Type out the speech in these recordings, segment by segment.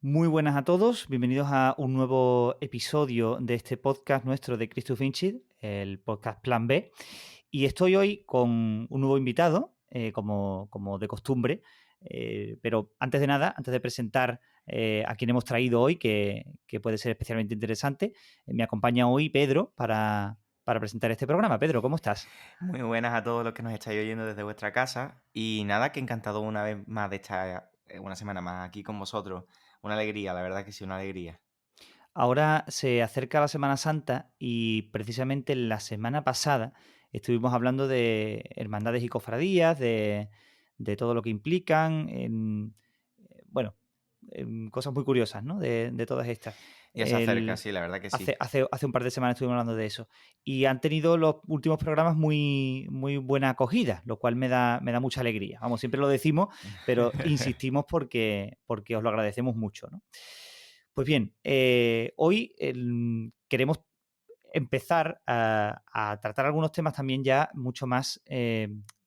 Muy buenas a todos, bienvenidos a un nuevo episodio de este podcast nuestro de Christoph Vinci, el podcast Plan B. Y estoy hoy con un nuevo invitado, como de costumbre. Pero antes de nada, antes de presentar a quien hemos traído hoy, que puede ser especialmente interesante, me acompaña hoy Pedro para presentar este programa. Pedro, ¿cómo estás? Muy buenas a todos los que nos estáis oyendo desde vuestra casa. Y nada, que encantado una vez más de estar una semana más aquí con vosotros. Una alegría, la verdad que sí, una alegría. Ahora se acerca la Semana Santa y precisamente la semana pasada estuvimos hablando de hermandades y cofradías, de todo lo que implican, bueno, cosas muy curiosas, ¿no? De todas estas. Ya se acerca, El- sí, la verdad que sí. hace un par de semanas estuvimos hablando de eso. Y han tenido los últimos programas muy, muy buena acogida, lo cual me da mucha alegría. Vamos, siempre lo decimos, pero insistimos porque os lo agradecemos mucho, ¿no? Pues bien, hoy queremos empezar a tratar algunos temas también ya mucho más,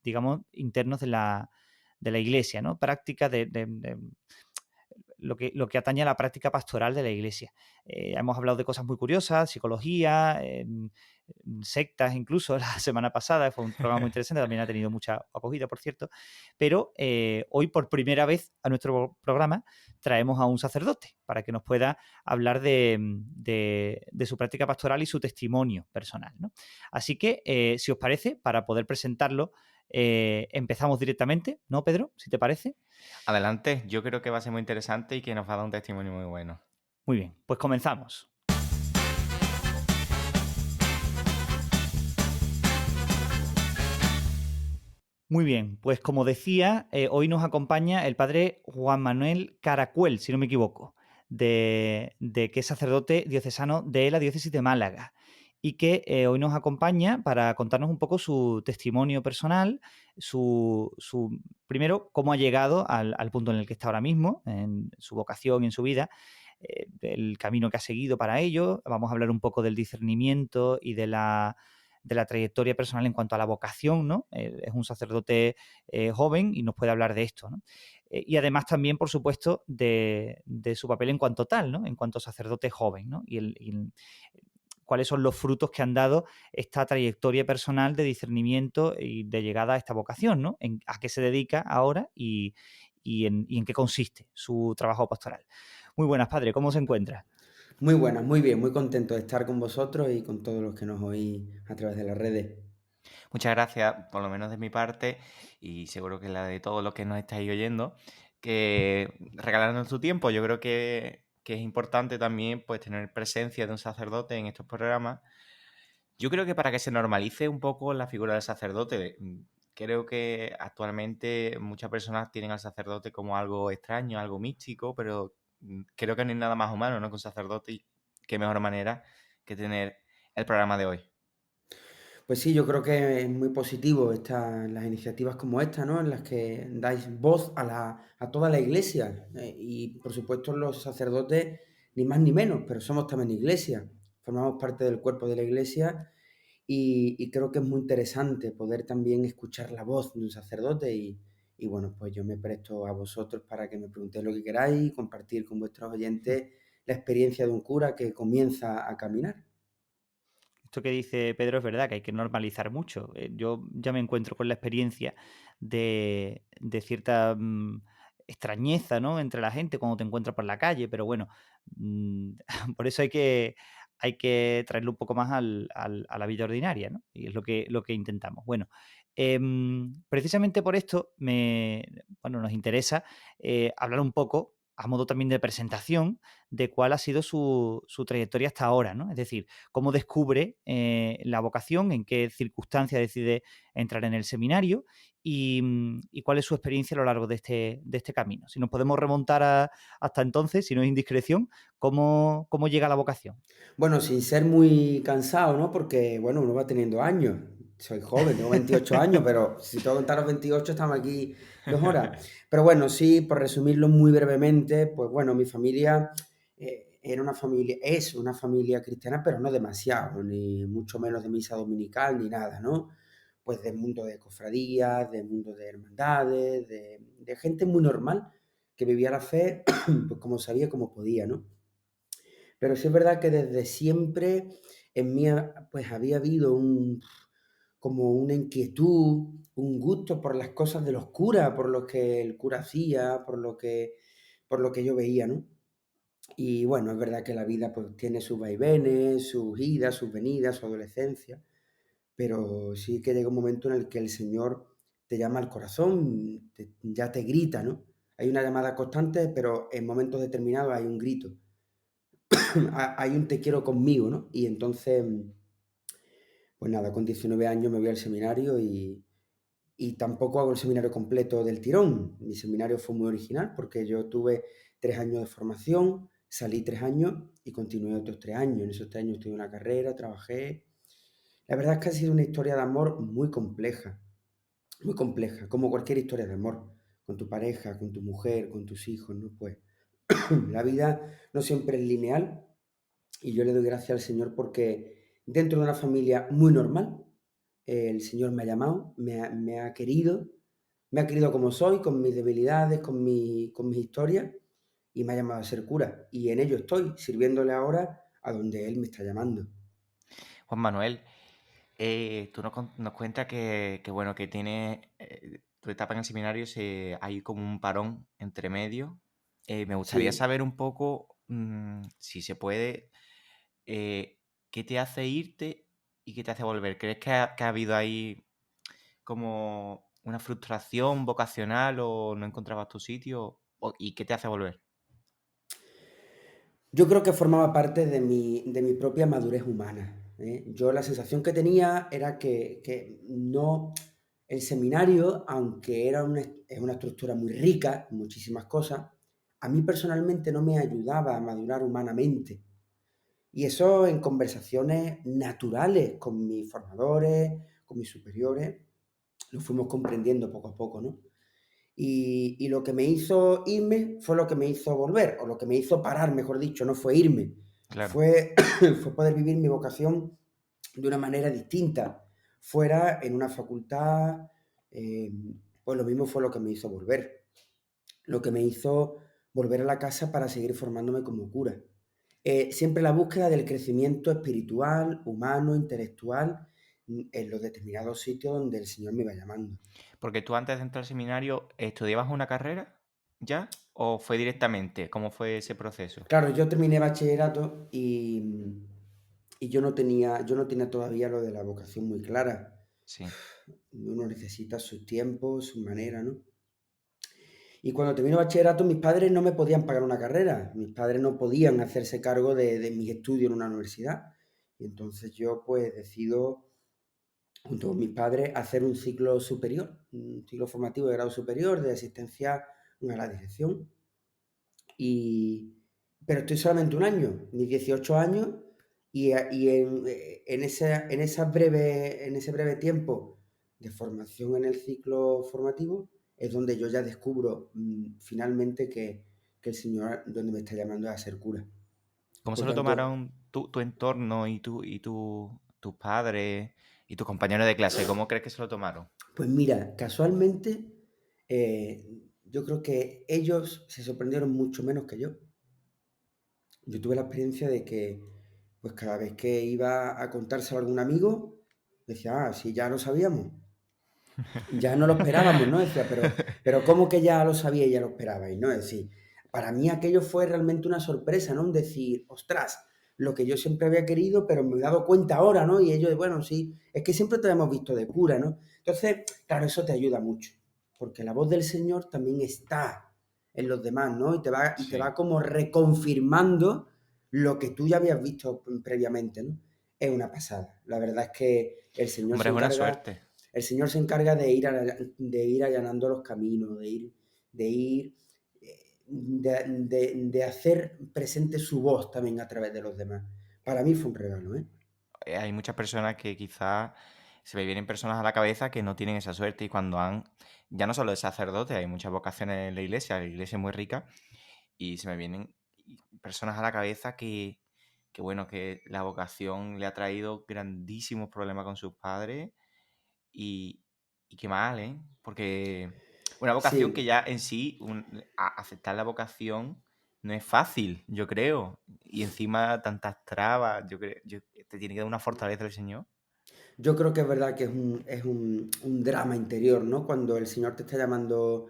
digamos, internos de la Iglesia, ¿no? Práctica de lo que atañe a la práctica pastoral de la Iglesia. Hemos hablado de cosas muy curiosas, psicología, sectas incluso, la semana pasada fue un programa muy interesante, también ha tenido mucha acogida, por cierto, pero hoy por primera vez a nuestro programa traemos a un sacerdote para que nos pueda hablar de su práctica pastoral y su testimonio personal, ¿no? Así que, si os parece, para poder presentarlo, empezamos directamente, ¿no, Pedro? Si te parece. Adelante, yo creo que va a ser muy interesante y que nos va a dar un testimonio muy bueno. Muy bien, pues comenzamos. Muy bien, pues como decía, hoy nos acompaña el padre Juan Manuel Caracuel, si no me equivoco, que es sacerdote diocesano de la diócesis de Málaga y que hoy nos acompaña para contarnos un poco su testimonio personal, primero, cómo ha llegado al punto en el que está ahora mismo, en su vocación y en su vida, el camino que ha seguido para ello. Vamos a hablar un poco del discernimiento y de la trayectoria personal en cuanto a la vocación, ¿no? Es un sacerdote joven y nos puede hablar de esto, ¿no? Y además también, por supuesto, de su papel en cuanto tal, ¿no? En cuanto sacerdote joven, ¿no? Cuáles son los frutos que han dado esta trayectoria personal de discernimiento y de llegada a esta vocación, ¿no? A qué se dedica ahora y en qué consiste su trabajo pastoral. Muy buenas, padre, ¿cómo se encuentra? Muy buenas, muy bien, muy contento de estar con vosotros y con todos los que nos oís a través de las redes. Muchas gracias, por lo menos de mi parte, y seguro que la de todos los que nos estáis oyendo, que regalarnos tu tiempo. Yo creo que es importante también pues tener presencia de un sacerdote en estos programas. Yo creo que para que se normalice un poco la figura del sacerdote, creo que actualmente muchas personas tienen al sacerdote como algo extraño, algo místico, pero creo que no hay nada más humano, ¿no? Que un sacerdote y qué mejor manera que tener el programa de hoy. Pues sí, yo creo que es muy positivo las iniciativas como esta, ¿no? En las que dais voz a toda la iglesia. Y por supuesto los sacerdotes, ni más ni menos, pero somos también iglesia. Formamos parte del cuerpo de la iglesia y creo que es muy interesante poder también escuchar la voz de un sacerdote y bueno, pues yo me presto a vosotros para que me preguntéis lo que queráis y compartir con vuestros oyentes la experiencia de un cura que comienza a caminar. Esto que dice Pedro es verdad, que hay que normalizar mucho. Yo ya me encuentro con la experiencia de cierta extrañeza, ¿no? Entre la gente cuando te encuentras por la calle, pero bueno, mm, por eso hay que traerlo un poco más a la vida ordinaria, ¿no? Y es lo que intentamos. Bueno, precisamente por esto bueno, nos interesa hablar un poco, a modo también de presentación, de cuál ha sido su trayectoria hasta ahora, ¿no? Es decir, cómo descubre la vocación, en qué circunstancias decide entrar en el seminario y cuál es su experiencia a lo largo de este camino. Si nos podemos remontar hasta entonces, si no es indiscreción, ¿cómo llega la vocación? Bueno, sin ser muy cansado, ¿no? Porque, bueno, uno va teniendo años. Soy joven, tengo 28 años, pero si tengo que contar los 28, estamos aquí 2 horas. Pero bueno, sí, por resumirlo muy brevemente, pues bueno, mi familia es una familia cristiana, pero no demasiado, ni mucho menos de misa dominical, ni nada, ¿no? Pues del mundo de cofradías, del mundo de hermandades, de gente muy normal, que vivía la fe, pues como sabía, como podía, ¿no? Pero sí es verdad que desde siempre en mí pues había habido como una inquietud, un gusto por las cosas de los curas, por lo que el cura hacía, por lo que yo veía, ¿no? Y bueno, es verdad que la vida pues tiene sus vaivenes, sus idas, sus venidas, su adolescencia, pero sí que llega un momento en el que el Señor te llama al corazón, ya te grita, ¿no? Hay una llamada constante, pero en momentos determinados hay un grito, hay un te quiero conmigo, ¿no? Y entonces, pues nada, con 19 años me voy al seminario y tampoco hago el seminario completo del tirón. Mi seminario fue muy original porque yo tuve 3 años de formación, salí 3 años y continué otros 3 años. En esos 3 años tuve una carrera, trabajé. La verdad es que ha sido una historia de amor muy compleja, como cualquier historia de amor, con tu pareja, con tu mujer, con tus hijos, ¿no? Pues la vida no siempre es lineal y yo le doy gracias al Señor porque dentro de una familia muy normal, el Señor me ha llamado, me ha querido como soy, con mis debilidades, con mis historias, y me ha llamado a ser cura. Y en ello estoy, sirviéndole ahora a donde Él me está llamando. Juan Manuel, tú nos cuentas bueno, que tiene tu etapa en el seminario, hay como un parón entre medio. Me gustaría Sí, saber un poco, si se puede, qué te hace irte y qué te hace volver. ¿Crees que ha habido ahí como una frustración vocacional o no encontrabas tu sitio? ¿Y qué te hace volver? yo creo que formaba parte de mi propia madurez humana, ¿eh? Yo la sensación que tenía era que no, el seminario, aunque es una estructura muy rica, en muchísimas cosas, a mí personalmente no me ayudaba a madurar humanamente. Y eso en conversaciones naturales con mis formadores, con mis superiores, lo fuimos comprendiendo poco a poco, ¿no? Y lo que me hizo irme fue lo que me hizo volver, o lo que me hizo parar, mejor dicho, no fue irme, Claro. fue, fue poder vivir mi vocación de una manera distinta, fuera en una facultad, eh, pues lo mismo fue lo que me hizo volver, lo que me hizo volver a la casa para seguir formándome como cura. Siempre la búsqueda del crecimiento espiritual, humano, intelectual, en los determinados sitios donde el Señor me iba llamando. Porque tú antes de entrar al seminario, ¿estudiabas una carrera ya? ¿O fue directamente? ¿Cómo fue ese proceso? Claro, yo terminé bachillerato y yo no tenía todavía lo de la vocación muy clara. Sí. Uno necesita sus tiempos, su manera, ¿no? Y cuando termino bachillerato, mis padres no me podían pagar una carrera, mis padres no podían hacerse cargo de mis estudios en una universidad. Y entonces yo pues decido, junto con mis padres, hacer un ciclo superior, un ciclo formativo de grado superior de asistencia a la dirección. Y, pero estoy solamente un año, mis 18 años, y en ese breve tiempo de formación en el ciclo formativo es donde yo ya descubro finalmente que el Señor donde me está llamando es a ser cura. ¿Cómo se Por lo tanto, tomaron tu entorno y tus padres y tus compañeros de clase? ¿Cómo crees que se lo tomaron? pues mira, casualmente, yo creo que ellos se sorprendieron mucho menos que yo. Yo tuve la experiencia de que, pues cada vez que iba a contárselo a algún amigo, decía, ah, sí, ya lo sabíamos, ya no lo esperábamos, ¿no? Decía, pero ¿cómo que ya lo sabía y ya lo esperabais, ¿no? Es decir, para mí aquello fue realmente una sorpresa, ¿no? Un decir, ostras, lo que yo siempre había querido, pero me he dado cuenta ahora, ¿no? Y ellos, bueno, sí, es que siempre te hemos visto de cura, ¿no? Entonces, claro, eso te ayuda mucho, porque la voz del Señor también está en los demás, ¿no? Y te va Sí. como reconfirmando lo que tú ya habías visto previamente, ¿no? Es una pasada. La verdad es que Hombre, es una suerte. el Señor se encarga de ir allanando los caminos, de ir, de hacer presente su voz también a través de los demás. Para mí fue un regalo, ¿eh? Hay muchas personas que quizás se me vienen personas a la cabeza que no tienen esa suerte y cuando ya no solo de sacerdote, hay muchas vocaciones en la iglesia es muy rica y se me vienen personas a la cabeza bueno, que la vocación le ha traído grandísimos problemas con sus padres y qué mal, ¿eh? Porque Una vocación que Sí, ya en sí, aceptar la vocación no es fácil, yo creo. Y encima tantas trabas, yo creo, te tiene que dar una fortaleza el Señor. yo creo que es verdad que es un drama interior, ¿no? Cuando el Señor te está llamando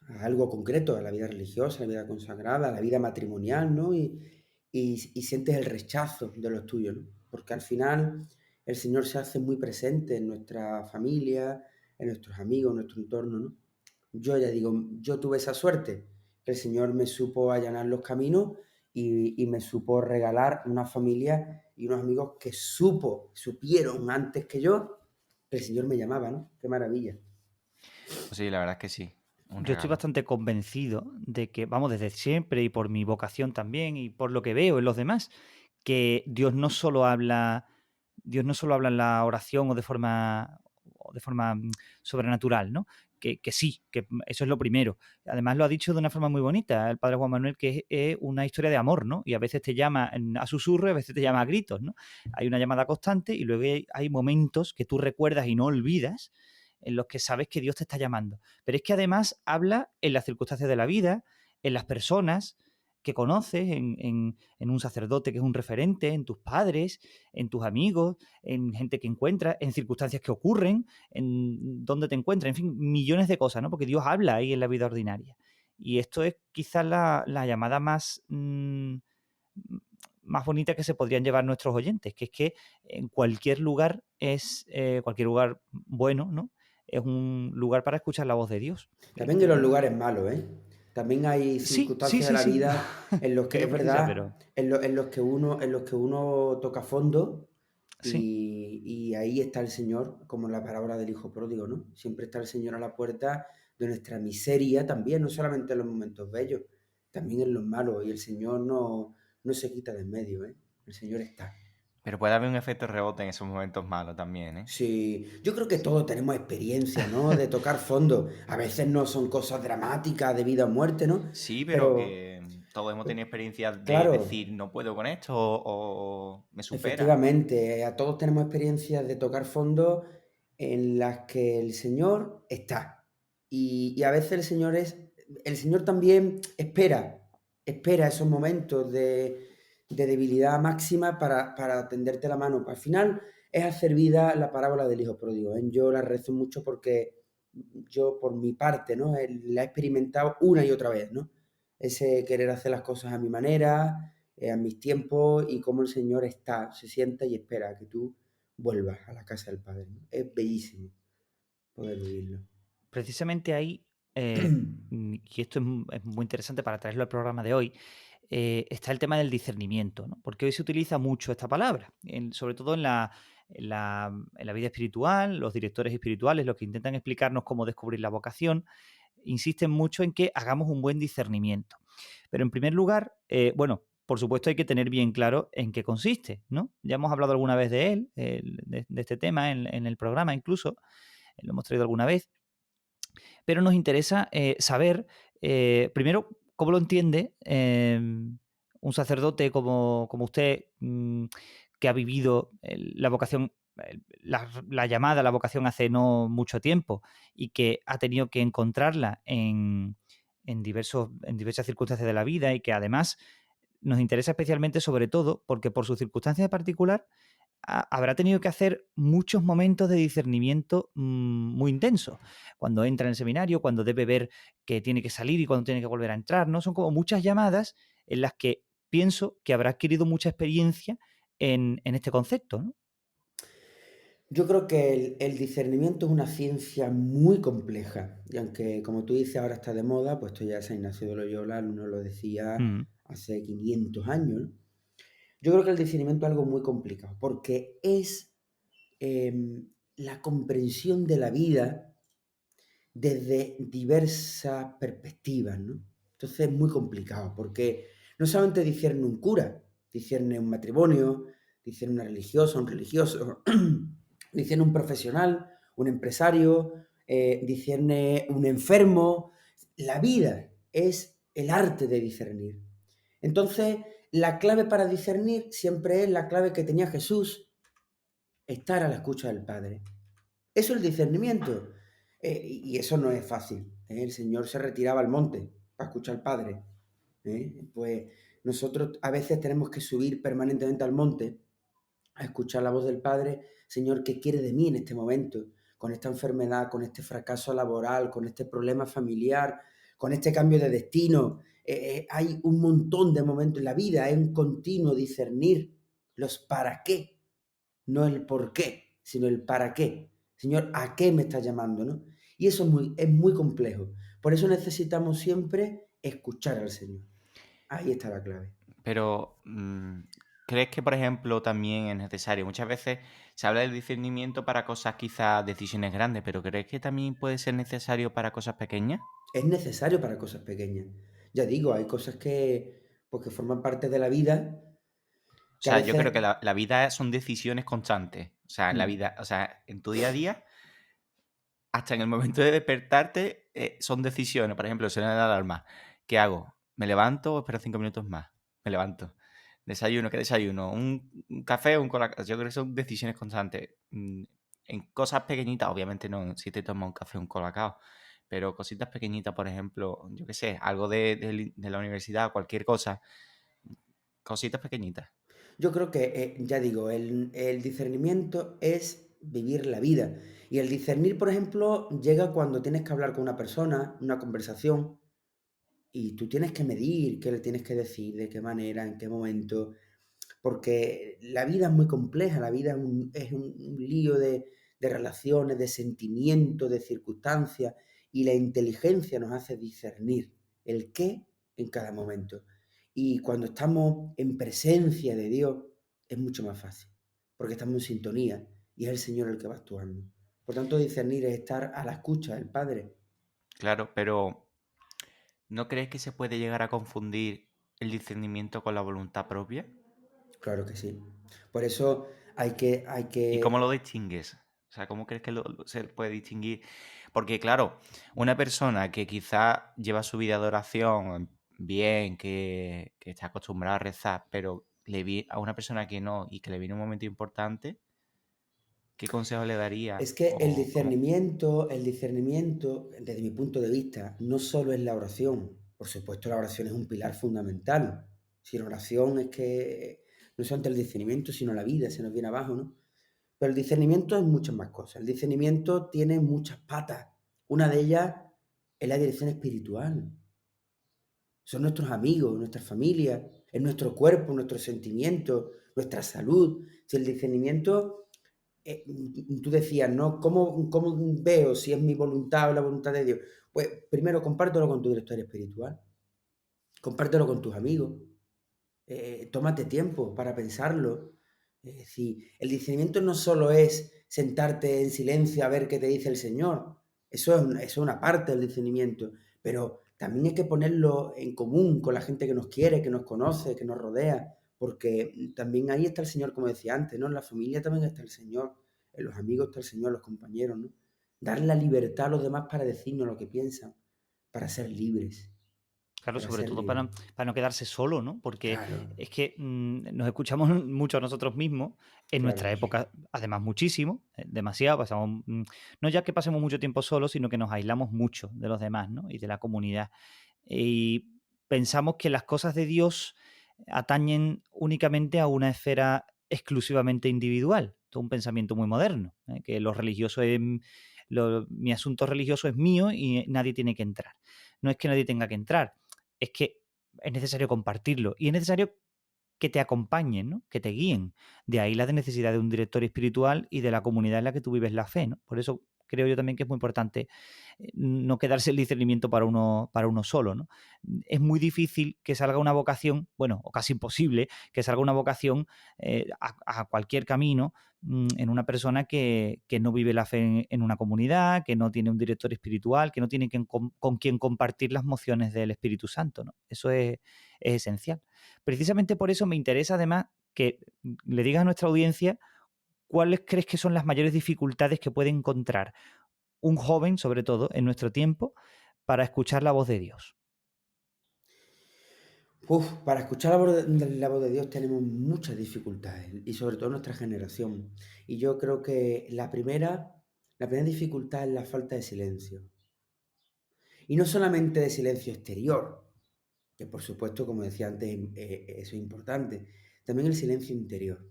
a algo concreto, a la vida religiosa, a la vida consagrada, a la vida matrimonial, ¿no? Y sientes el rechazo de los tuyos, ¿no? Porque al final el Señor se hace muy presente en nuestra familia, en nuestros amigos, en nuestro entorno, ¿no? Yo ya digo, yo tuve esa suerte, que el Señor me supo allanar los caminos y me supo regalar una familia y unos amigos que supieron antes que yo que el Señor me llamaba, ¿no? Qué maravilla. Pues sí, la verdad es que sí, un Yo estoy regalo. bastante convencido de que, vamos, desde siempre y por mi vocación también y por lo que veo en los demás, que Dios no solo habla en la oración o de forma sobrenatural, ¿no? Que sí, que eso es lo primero. Además lo ha dicho de una forma muy bonita el padre Juan Manuel, que es una historia de amor, ¿no? Y a veces te llama a susurro y a veces te llama a gritos, ¿no? Hay una llamada constante y luego hay momentos que tú recuerdas y no olvidas en los que sabes que Dios te está llamando. Pero es que además habla en las circunstancias de la vida, en las personas que conoces, en un sacerdote que es un referente, en tus padres, en tus amigos, en gente que encuentras, en circunstancias que ocurren, en dónde te encuentras, en fin, millones de cosas, ¿no? Porque Dios habla ahí en la vida ordinaria. Y esto es quizás la llamada más bonita que se podrían llevar nuestros oyentes, que es que en cualquier lugar cualquier lugar bueno, ¿no? Es un lugar para escuchar la voz de Dios. También en los lugares malos, ¿eh? También hay Sí, sí, circunstancias de sí, la sí. vida en los Que que no es precisa, verdad, pero en los que uno toca fondo sí. y ahí está el Señor, como en la parábola del hijo pródigo, ¿no? Siempre está el Señor a la puerta de nuestra miseria también, no solamente en los momentos bellos, también en los malos, y el Señor no se quita de en medio, ¿eh? El Señor está. Pero puede haber un efecto rebote en esos momentos malos también, ¿eh? Sí, yo creo que todos tenemos experiencia, ¿no? De tocar fondo. A veces no son cosas dramáticas de vida o muerte, ¿no? Sí, pero Pero, que todos hemos tenido experiencias de claro, decir no puedo con esto o me supera. efectivamente, a todos tenemos experiencias de tocar fondo en las que el Señor está. Y a veces el Señor también espera esos momentos de debilidad máxima para tenderte la mano. Al final es hacer vida la parábola del hijo pródigo, ¿eh? Yo la rezo mucho porque yo, por mi parte, ¿no? La he experimentado una y otra vez, ¿no? Ese querer hacer las cosas a mi manera, a mis tiempos y cómo el Señor se sienta y espera a que tú vuelvas a la casa del Padre, ¿no? Es bellísimo poder vivirlo. Precisamente ahí, y esto es muy interesante para traerlo al programa de hoy, está el tema del discernimiento, ¿no? Porque hoy se utiliza mucho esta palabra, sobre todo en la vida espiritual, los directores espirituales, los que intentan explicarnos cómo descubrir la vocación, insisten mucho en que hagamos un buen discernimiento. Pero en primer lugar, bueno, por supuesto hay que tener bien claro en qué consiste, ¿no? Ya hemos hablado alguna vez de él, de este tema en el programa incluso, lo hemos traído alguna vez, pero nos interesa saber, primero, cómo lo entiende un sacerdote como usted, que ha vivido la vocación, la llamada, la vocación hace no mucho tiempo y que ha tenido que encontrarla en diversas circunstancias de la vida y que además nos interesa especialmente sobre todo porque por sus circunstancias en particular habrá tenido que hacer muchos momentos de discernimiento muy intensos. Cuando entra en el seminario, cuando debe ver que tiene que salir y cuando tiene que volver a entrar, ¿no? Son como muchas llamadas en las que pienso que habrá adquirido mucha experiencia en este concepto, ¿no? Yo creo que el discernimiento es una ciencia muy compleja y aunque, como tú dices, ahora está de moda, pues esto ya San Ignacio de Loyola nos lo decía Mm. hace 500 años, ¿no? Yo creo que el discernimiento es algo muy complicado porque es la comprensión de la vida desde diversas perspectivas, ¿no? Entonces es muy complicado porque no solamente discierne un cura, discierne un matrimonio, discierne una religiosa, un religioso, discierne un profesional, un empresario, discierne un enfermo. La vida es el arte de discernir. Entonces, la clave para discernir siempre es la clave que tenía Jesús, estar a la escucha del Padre. Eso es el discernimiento. Y eso no es fácil. El Señor se retiraba al monte para escuchar al Padre. Pues nosotros a veces tenemos que subir permanentemente al monte a escuchar la voz del Padre. Señor, ¿qué quiere de mí en este momento? Con esta enfermedad, con este fracaso laboral, con este problema familiar, con este cambio de destino. Hay un montón de momentos en la vida, hay un continuo discernir los para qué, no el por qué, sino el para qué. Señor, ¿a qué me estás llamando? ¿No? Y eso es muy complejo. Por eso necesitamos siempre escuchar al Señor. Ahí está la clave. Pero, ¿crees que, por ejemplo, también es necesario? Muchas veces se habla del discernimiento para cosas, quizás decisiones grandes, pero ¿crees que también puede ser necesario para cosas pequeñas? Es necesario para cosas pequeñas. Ya digo, hay cosas que, pues, que forman parte de la vida O que a sea, yo creo veces... que la vida son decisiones constantes. O sea, en la Mm. vida, o sea, en tu día a día, hasta en el momento de despertarte, son decisiones. Por ejemplo, suena la alarma. ¿Qué hago? ¿Me levanto o espero 5 minutos más? Me levanto. Desayuno, ¿qué desayuno? ¿Un café o un colacao? Yo creo que son decisiones constantes. En cosas pequeñitas, obviamente no, si te tomas un café o un colacao, pero cositas pequeñitas, por ejemplo, yo qué sé, algo de la universidad, cualquier cosa, cositas pequeñitas. Yo creo que, ya digo, el discernimiento es vivir la vida. Y el discernir, por ejemplo, llega cuando tienes que hablar con una persona, una conversación, y tú tienes que medir qué le tienes que decir, de qué manera, en qué momento, porque la vida es muy compleja, la vida es un lío de relaciones, de sentimientos, de circunstancias, y la inteligencia nos hace discernir el qué en cada momento. Y cuando estamos en presencia de Dios, es mucho más fácil, porque estamos en sintonía y es el Señor el que va actuando. Por tanto, discernir es estar a la escucha del Padre. Claro, pero ¿no crees que se puede llegar a confundir el discernimiento con la voluntad propia? Claro que sí. Por eso hay ¿Y cómo que... lo distingues? O sea, ¿cómo crees que se puede distinguir? Porque, claro, una persona que quizá lleva su vida de oración bien, que está acostumbrada a rezar, pero a una persona que no y que le viene un momento importante, ¿qué consejo le daría? Es que O cómo... el discernimiento, desde mi punto de vista, no solo es la oración. Por supuesto, la oración es un pilar fundamental. Sin oración es que no solamente el discernimiento, sino la vida se nos viene abajo, ¿no? Pero el discernimiento es muchas más cosas. El discernimiento tiene muchas patas. Una de ellas es la dirección espiritual. Son nuestros amigos, nuestra familia, es nuestro cuerpo, nuestros sentimientos, nuestra salud. Si el discernimiento tú decías, ¿no? ¿Cómo veo si es mi voluntad o la voluntad de Dios? Pues primero compártelo con tu director espiritual, compártelo con tus amigos, tómate tiempo para pensarlo. Si el discernimiento no solo es sentarte en silencio a ver qué te dice el Señor, eso es una parte del discernimiento, pero también hay que ponerlo en común con la gente que nos quiere, que nos conoce, que nos rodea, porque también ahí está el Señor, como decía antes, ¿no? En la familia también está el Señor, en los amigos está el Señor, los compañeros, ¿no? Dar la libertad a los demás para decirnos lo que piensan, para ser libres, Claro, para sobre ser todo libres. para no quedarse solo, ¿no? Porque Claro, es que nos escuchamos mucho a nosotros mismos, en nuestra claro. época, además muchísimo, demasiado, pasamos, no ya que pasemos mucho tiempo solos, sino que nos aislamos mucho de los demás, ¿no? Y de la comunidad. Y pensamos que las cosas de Dios atañen únicamente a una esfera exclusivamente individual. Esto es un pensamiento muy moderno, que lo religioso es, mi asunto religioso es mío y nadie tiene que entrar. No es que nadie tenga que entrar, es que es necesario compartirlo y es necesario que te acompañen, ¿no? Que te guíen. De ahí la necesidad de un director espiritual y de la comunidad en la que tú vives la fe, ¿no? Por eso creo yo también que es muy importante no quedarse el discernimiento para uno solo, ¿no? Es muy difícil que salga una vocación, bueno, o casi imposible que salga una vocación a cualquier camino en una persona que no vive la fe en una comunidad, que no tiene un director espiritual, que no tiene con quien compartir las mociones del Espíritu Santo, ¿no? Eso es esencial. Precisamente por eso me interesa además que le digas a nuestra audiencia cuáles crees que son las mayores dificultades que puede encontrar un joven, sobre todo en nuestro tiempo, para escuchar la voz de Dios. Para escuchar la voz de Dios tenemos muchas dificultades y sobre todo nuestra generación. Y yo creo que la primera dificultad es la falta de silencio. Y no solamente de silencio exterior, que por supuesto, como decía antes, eso es importante, también el silencio interior,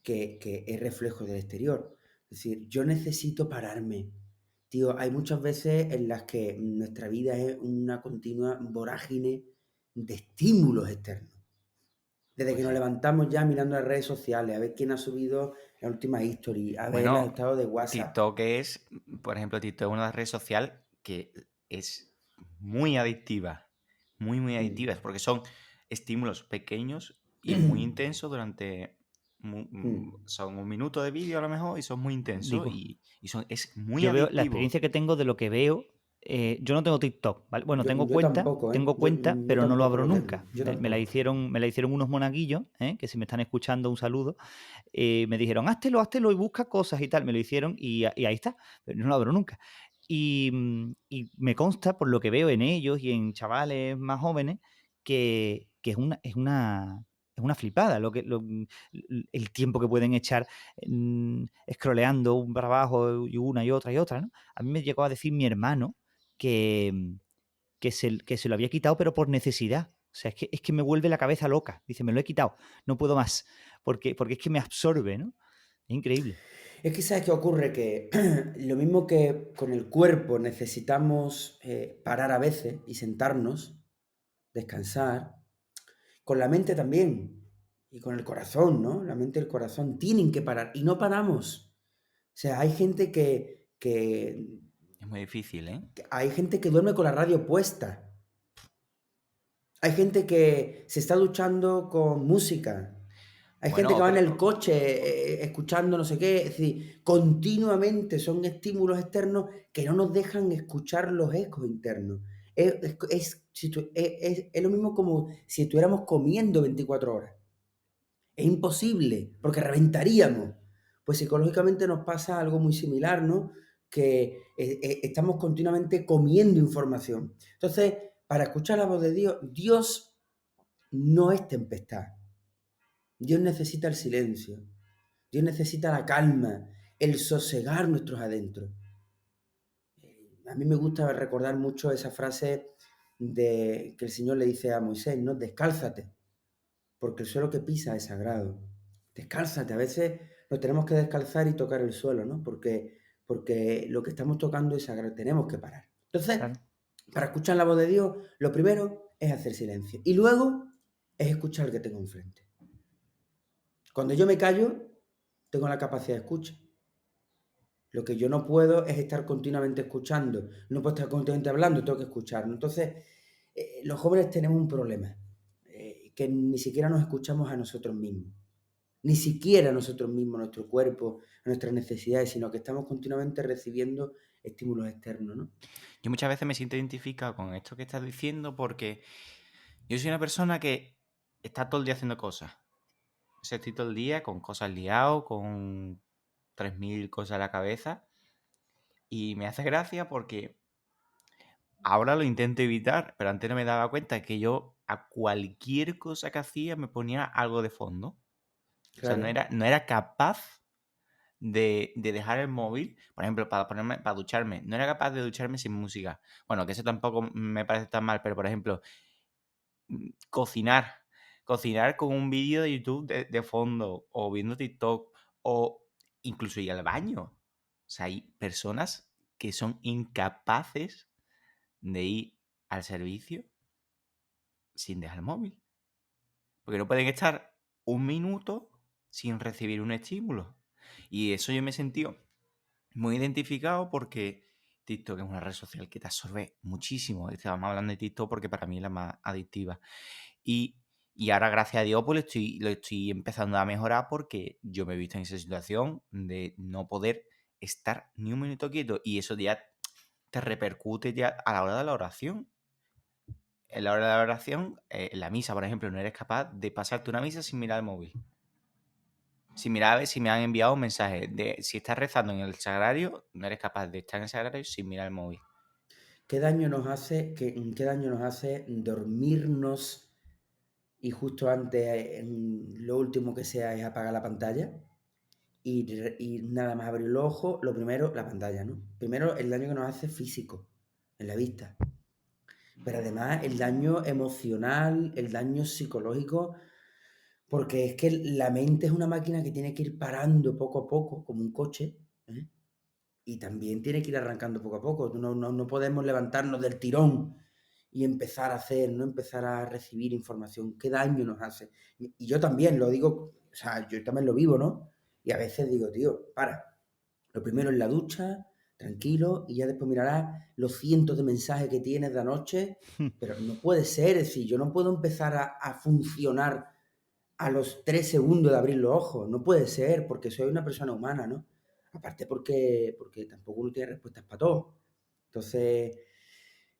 que es reflejo del exterior. Es decir, yo necesito pararme. Tío, hay muchas veces en las que nuestra vida es una continua vorágine de estímulos externos. Desde que Pues nos sí. levantamos ya mirando las redes sociales, a ver quién ha subido la última history, a ver los Bueno, estados de WhatsApp. TikTok es, por ejemplo, TikTok es una red social que es muy adictiva, muy Mm. adictiva, porque son estímulos pequeños y muy intensos durante, Mm. son un minuto de vídeo a lo mejor y son muy intensos Digo, es muy yo veo la adictivo. experiencia que tengo de lo que veo. Yo no tengo TikTok, ¿vale? Bueno, Yo, tengo yo cuenta, tampoco, ¿eh? tengo cuenta, Yo pero no lo tampoco abro lo tengo. nunca. Yo Me la tampoco. hicieron unos monaguillos, que si me están escuchando, un saludo. Me dijeron, háztelo y busca cosas y tal. Me lo hicieron y ahí está, pero no lo abro nunca. Y me consta, por lo que veo en ellos y en chavales más jóvenes, que es una flipada el tiempo que pueden echar scrolleando un para abajo y una y otra, ¿no? A mí me llegó a decir mi hermano que, que se lo había quitado, pero por necesidad. O sea, es que me vuelve la cabeza loca. Dice, me lo he quitado, no puedo más, porque es que me absorbe, ¿no? Es increíble. Es que ¿sabes qué ocurre? Que lo mismo que con el cuerpo necesitamos parar a veces y sentarnos, descansar, con la mente también, y con el corazón, ¿no? La mente y el corazón tienen que parar, y no paramos. O sea, Es muy difícil, ¿eh? hay gente que duerme con la radio puesta. Hay gente que se está duchando con música. Hay gente que Bueno, va en pero el coche escuchando no sé qué. Es decir, continuamente son estímulos externos que no nos dejan escuchar los ecos internos. Es lo mismo como si estuviéramos comiendo 24 horas. Es imposible, porque reventaríamos. Pues psicológicamente nos pasa algo muy similar, ¿no? Que estamos continuamente comiendo información. Entonces, para escuchar la voz de Dios, Dios no es tempestad. Dios necesita el silencio. Dios necesita la calma, el sosegar nuestros adentros. A mí me gusta recordar mucho esa frase de que el Señor le dice a Moisés, ¿no? Descálzate, porque el suelo que pisa es sagrado. Descálzate, a veces nos tenemos que descalzar y tocar el suelo, ¿no? Porque lo que estamos tocando es sagrado, tenemos que parar. Entonces, Claro. para escuchar la voz de Dios, lo primero es hacer silencio. Y luego es escuchar al que tengo enfrente. Cuando yo me callo, tengo la capacidad de escucha. Lo que yo no puedo es estar continuamente escuchando. No puedo estar continuamente hablando, tengo que escuchar. Entonces, los jóvenes tenemos un problema, que ni siquiera nos escuchamos a nosotros mismos. Ni siquiera a nosotros mismos, a nuestro cuerpo, a nuestras necesidades, sino que estamos continuamente recibiendo estímulos externos, ¿no? yo muchas veces me siento identificado con esto que estás diciendo porque yo soy una persona que está todo el día haciendo cosas. O sea, estoy todo el día con cosas liado, con 3000 cosas a la cabeza. Y me hace gracia porque ahora lo intento evitar, pero antes no me daba cuenta que yo a cualquier cosa que hacía me ponía algo de fondo. O sea, no Claro. era, no era capaz de dejar el móvil, por ejemplo, para ducharme. No era capaz de ducharme sin música. Bueno, que eso tampoco me parece tan mal, pero por ejemplo, cocinar. Cocinar con un vídeo de YouTube de fondo, o viendo TikTok, o incluso ir al baño. O sea, hay personas que son incapaces de ir al servicio sin dejar el móvil. Porque no pueden estar un minuto sin recibir un estímulo. Y eso yo me he sentido muy identificado porque TikTok es una red social que te absorbe muchísimo. Estábamos hablando de TikTok porque para mí es la más adictiva. Y, y ahora, gracias a Dios, pues lo estoy empezando a mejorar porque yo me he visto en esa situación de no poder estar ni un minuto quieto. Y eso ya te repercute ya a la hora de la oración. En la hora de la oración, en la misa, por ejemplo, no eres capaz de pasarte una misa sin mirar el móvil. Sin mirar a ver si me han enviado un mensaje. Si estás rezando en el sagrario, no eres capaz de estar en el sagrario sin mirar el móvil. ¿Qué daño nos hace dormirnos y justo antes, lo último que sea es apagar la pantalla? Y nada más abrir los ojos, lo primero, la pantalla, ¿no? Primero, el daño que nos hace físico, en la vista. pero además el daño emocional, el daño psicológico, porque es que la mente es una máquina que tiene que ir parando poco a poco, como un coche, ¿eh? Y también tiene que ir arrancando poco a poco. No podemos levantarnos del tirón y empezar a hacer, no empezar a recibir información. ¿Qué daño nos hace? Y yo también lo digo, o sea, yo también lo vivo, ¿no? Y a veces digo, tío, para. Lo primero en la ducha, tranquilo, y ya después mirarás los cientos de mensajes que tienes de anoche, pero no puede ser, es decir, yo no puedo empezar a funcionar a los 3 segundos de abrir los ojos, no puede ser, porque soy una persona humana, ¿no? Aparte porque tampoco uno tiene respuestas para todo. Entonces,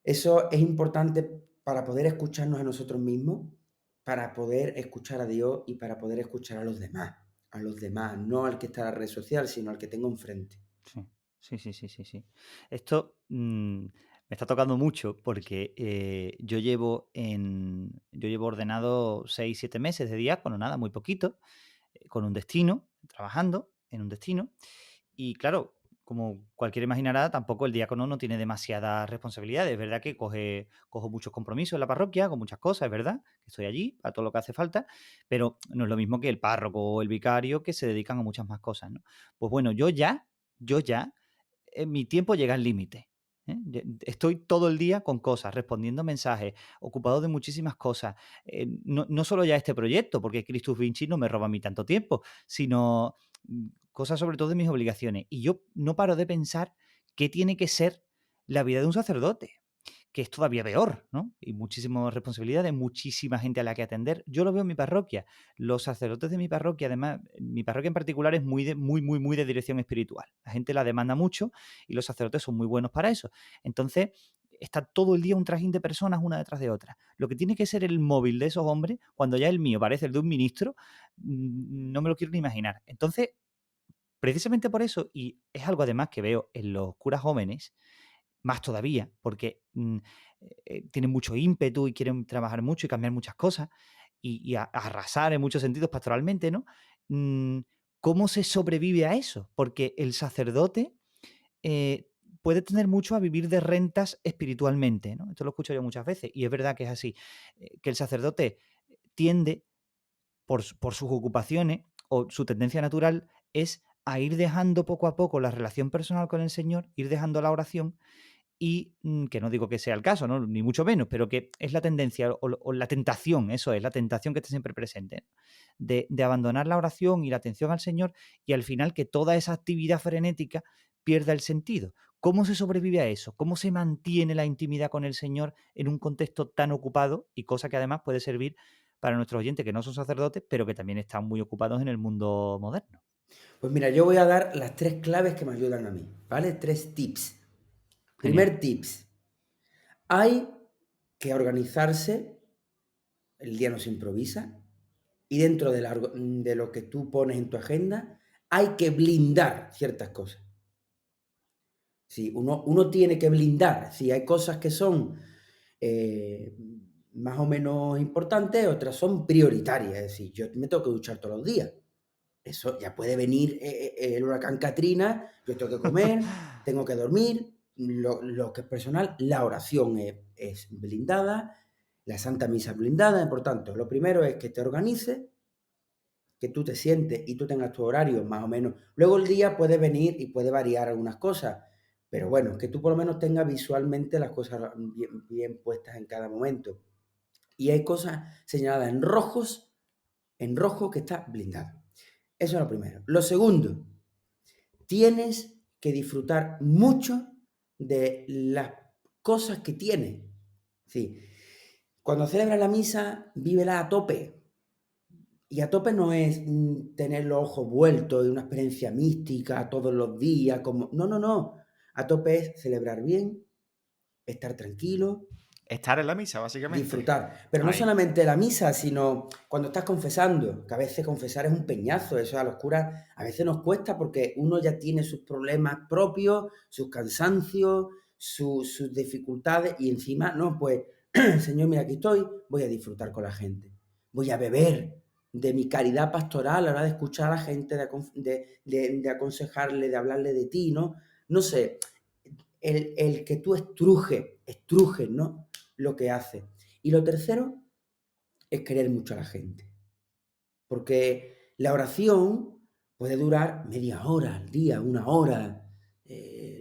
eso es importante para poder escucharnos a nosotros mismos, para poder escuchar a Dios y para poder escuchar a los demás, no al que está en la red social, sino al que tengo enfrente. Sí. Esto me está tocando mucho porque yo llevo ordenado 6, 7 meses de diácono, nada, muy poquito, con un destino, trabajando en un destino. Y claro, como cualquiera imaginará, tampoco el diácono no tiene demasiadas responsabilidades. Es verdad que cojo muchos compromisos en la parroquia, con muchas cosas, es verdad, que estoy allí para todo lo que hace falta, pero no es lo mismo que el párroco o el vicario que se dedican a muchas más cosas, ¿no? Pues bueno, yo ya, mi tiempo llega al límite. Estoy todo el día con cosas, respondiendo mensajes, ocupado de muchísimas cosas. No solo ya este proyecto, porque Christus Vinci no me roba a mí tanto tiempo, sino cosas sobre todo de mis obligaciones. Y yo no paro de pensar qué tiene que ser la vida de un sacerdote, que es todavía peor, ¿no? Y muchísimas responsabilidades, muchísima gente a la que atender. Yo lo veo en mi parroquia. Los sacerdotes de mi parroquia, además, mi parroquia en particular es muy de dirección espiritual. La gente la demanda mucho y los sacerdotes son muy buenos para eso. Entonces, está todo el día un trajín de personas una detrás de otra. Lo que tiene que ser el móvil de esos hombres, cuando ya el mío parece el de un ministro, no me lo quiero ni imaginar. Entonces, precisamente por eso, y es algo además que veo en los curas jóvenes, más todavía, porque tienen mucho ímpetu y quieren trabajar mucho y cambiar muchas cosas y arrasar en muchos sentidos pastoralmente, ¿no? Mm, ¿Cómo se sobrevive a eso? Porque el sacerdote eh, puede tener mucho a vivir de rentas espiritualmente, ¿no? Esto lo escucho yo muchas veces y es verdad que es así, que el sacerdote tiende por sus ocupaciones o su tendencia natural es a ir dejando poco a poco la relación personal con el Señor, ir dejando la oración y que no digo que sea el caso, ¿no? Ni mucho menos, pero que es la tendencia o la tentación, eso es, la tentación que está siempre presente, ¿no? De abandonar la oración y la atención al Señor y al final que toda esa actividad frenética pierda el sentido. ¿Cómo se sobrevive a eso? ¿Cómo se mantiene la intimidad con el Señor en un contexto tan ocupado y cosa que además puede servir para nuestros oyentes que no son sacerdotes, pero que también están muy ocupados en el mundo moderno? Pues mira, yo voy a dar las 3 claves que me ayudan a mí, ¿vale? 3 tips. Genial. Primer tips, hay que organizarse, el día no se improvisa, y dentro de lo que tú pones en tu agenda, hay que blindar ciertas cosas. Sí, uno tiene que blindar, si hay cosas que son eh, más o menos importantes, otras son prioritarias, es decir, yo me tengo que duchar todos los días. Eso ya puede venir el huracán Katrina, yo tengo que comer, tengo que dormir, lo que es personal, la oración es blindada, la Santa Misa es blindada, por tanto, lo primero es que te organices, que tú te sientes y tú tengas tu horario más o menos. Luego el día puede venir y puede variar algunas cosas, pero bueno, que tú por lo menos tengas visualmente las cosas bien puestas en cada momento. Y hay cosas señaladas en rojo que está blindado. Eso es lo primero. Lo segundo, tienes que disfrutar mucho de las cosas que tienes. Sí. Cuando celebras la misa, vívela a tope. Y a tope no es tener los ojos vueltos y una experiencia mística todos los días. Como... No. A tope es celebrar bien, estar tranquilo, Estar en la misa, básicamente. disfrutar. Pero no Ahí. solamente la misa, sino cuando estás confesando, que a veces confesar es un peñazo, eso a los curas a veces nos cuesta porque uno ya tiene sus problemas propios, sus cansancios, sus dificultades y encima, no, pues, Señor, mira, aquí estoy, voy a disfrutar con la gente, voy a beber de mi caridad pastoral a la hora de escuchar a la gente, de aconsejarle, de hablarle de ti, ¿no? No sé, el que tú estrujes, ¿no? lo que hace. Y lo tercero es querer mucho a la gente. Porque la oración puede durar media hora al día, una hora.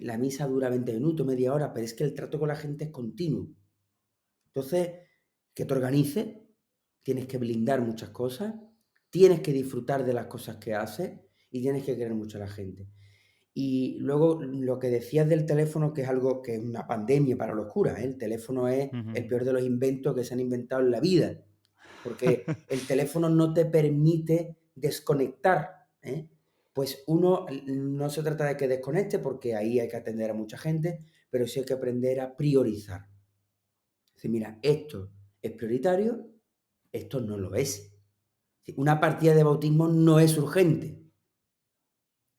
La misa dura 20 minutos, media hora, pero es que el trato con la gente es continuo. Entonces, que te organices, tienes que blindar muchas cosas, tienes que disfrutar de las cosas que haces y tienes que querer mucho a la gente. Y luego lo que decías del teléfono, que es algo que es una pandemia para los curas, ¿eh? El teléfono es el peor de los inventos que se han inventado en la vida, porque el teléfono no te permite desconectar, ¿eh? Pues uno, no se trata de que desconecte, porque ahí hay que atender a mucha gente, pero sí hay que aprender a priorizar. Es decir, mira, esto es prioritario, esto no lo es. Una partida de bautismo no es urgente,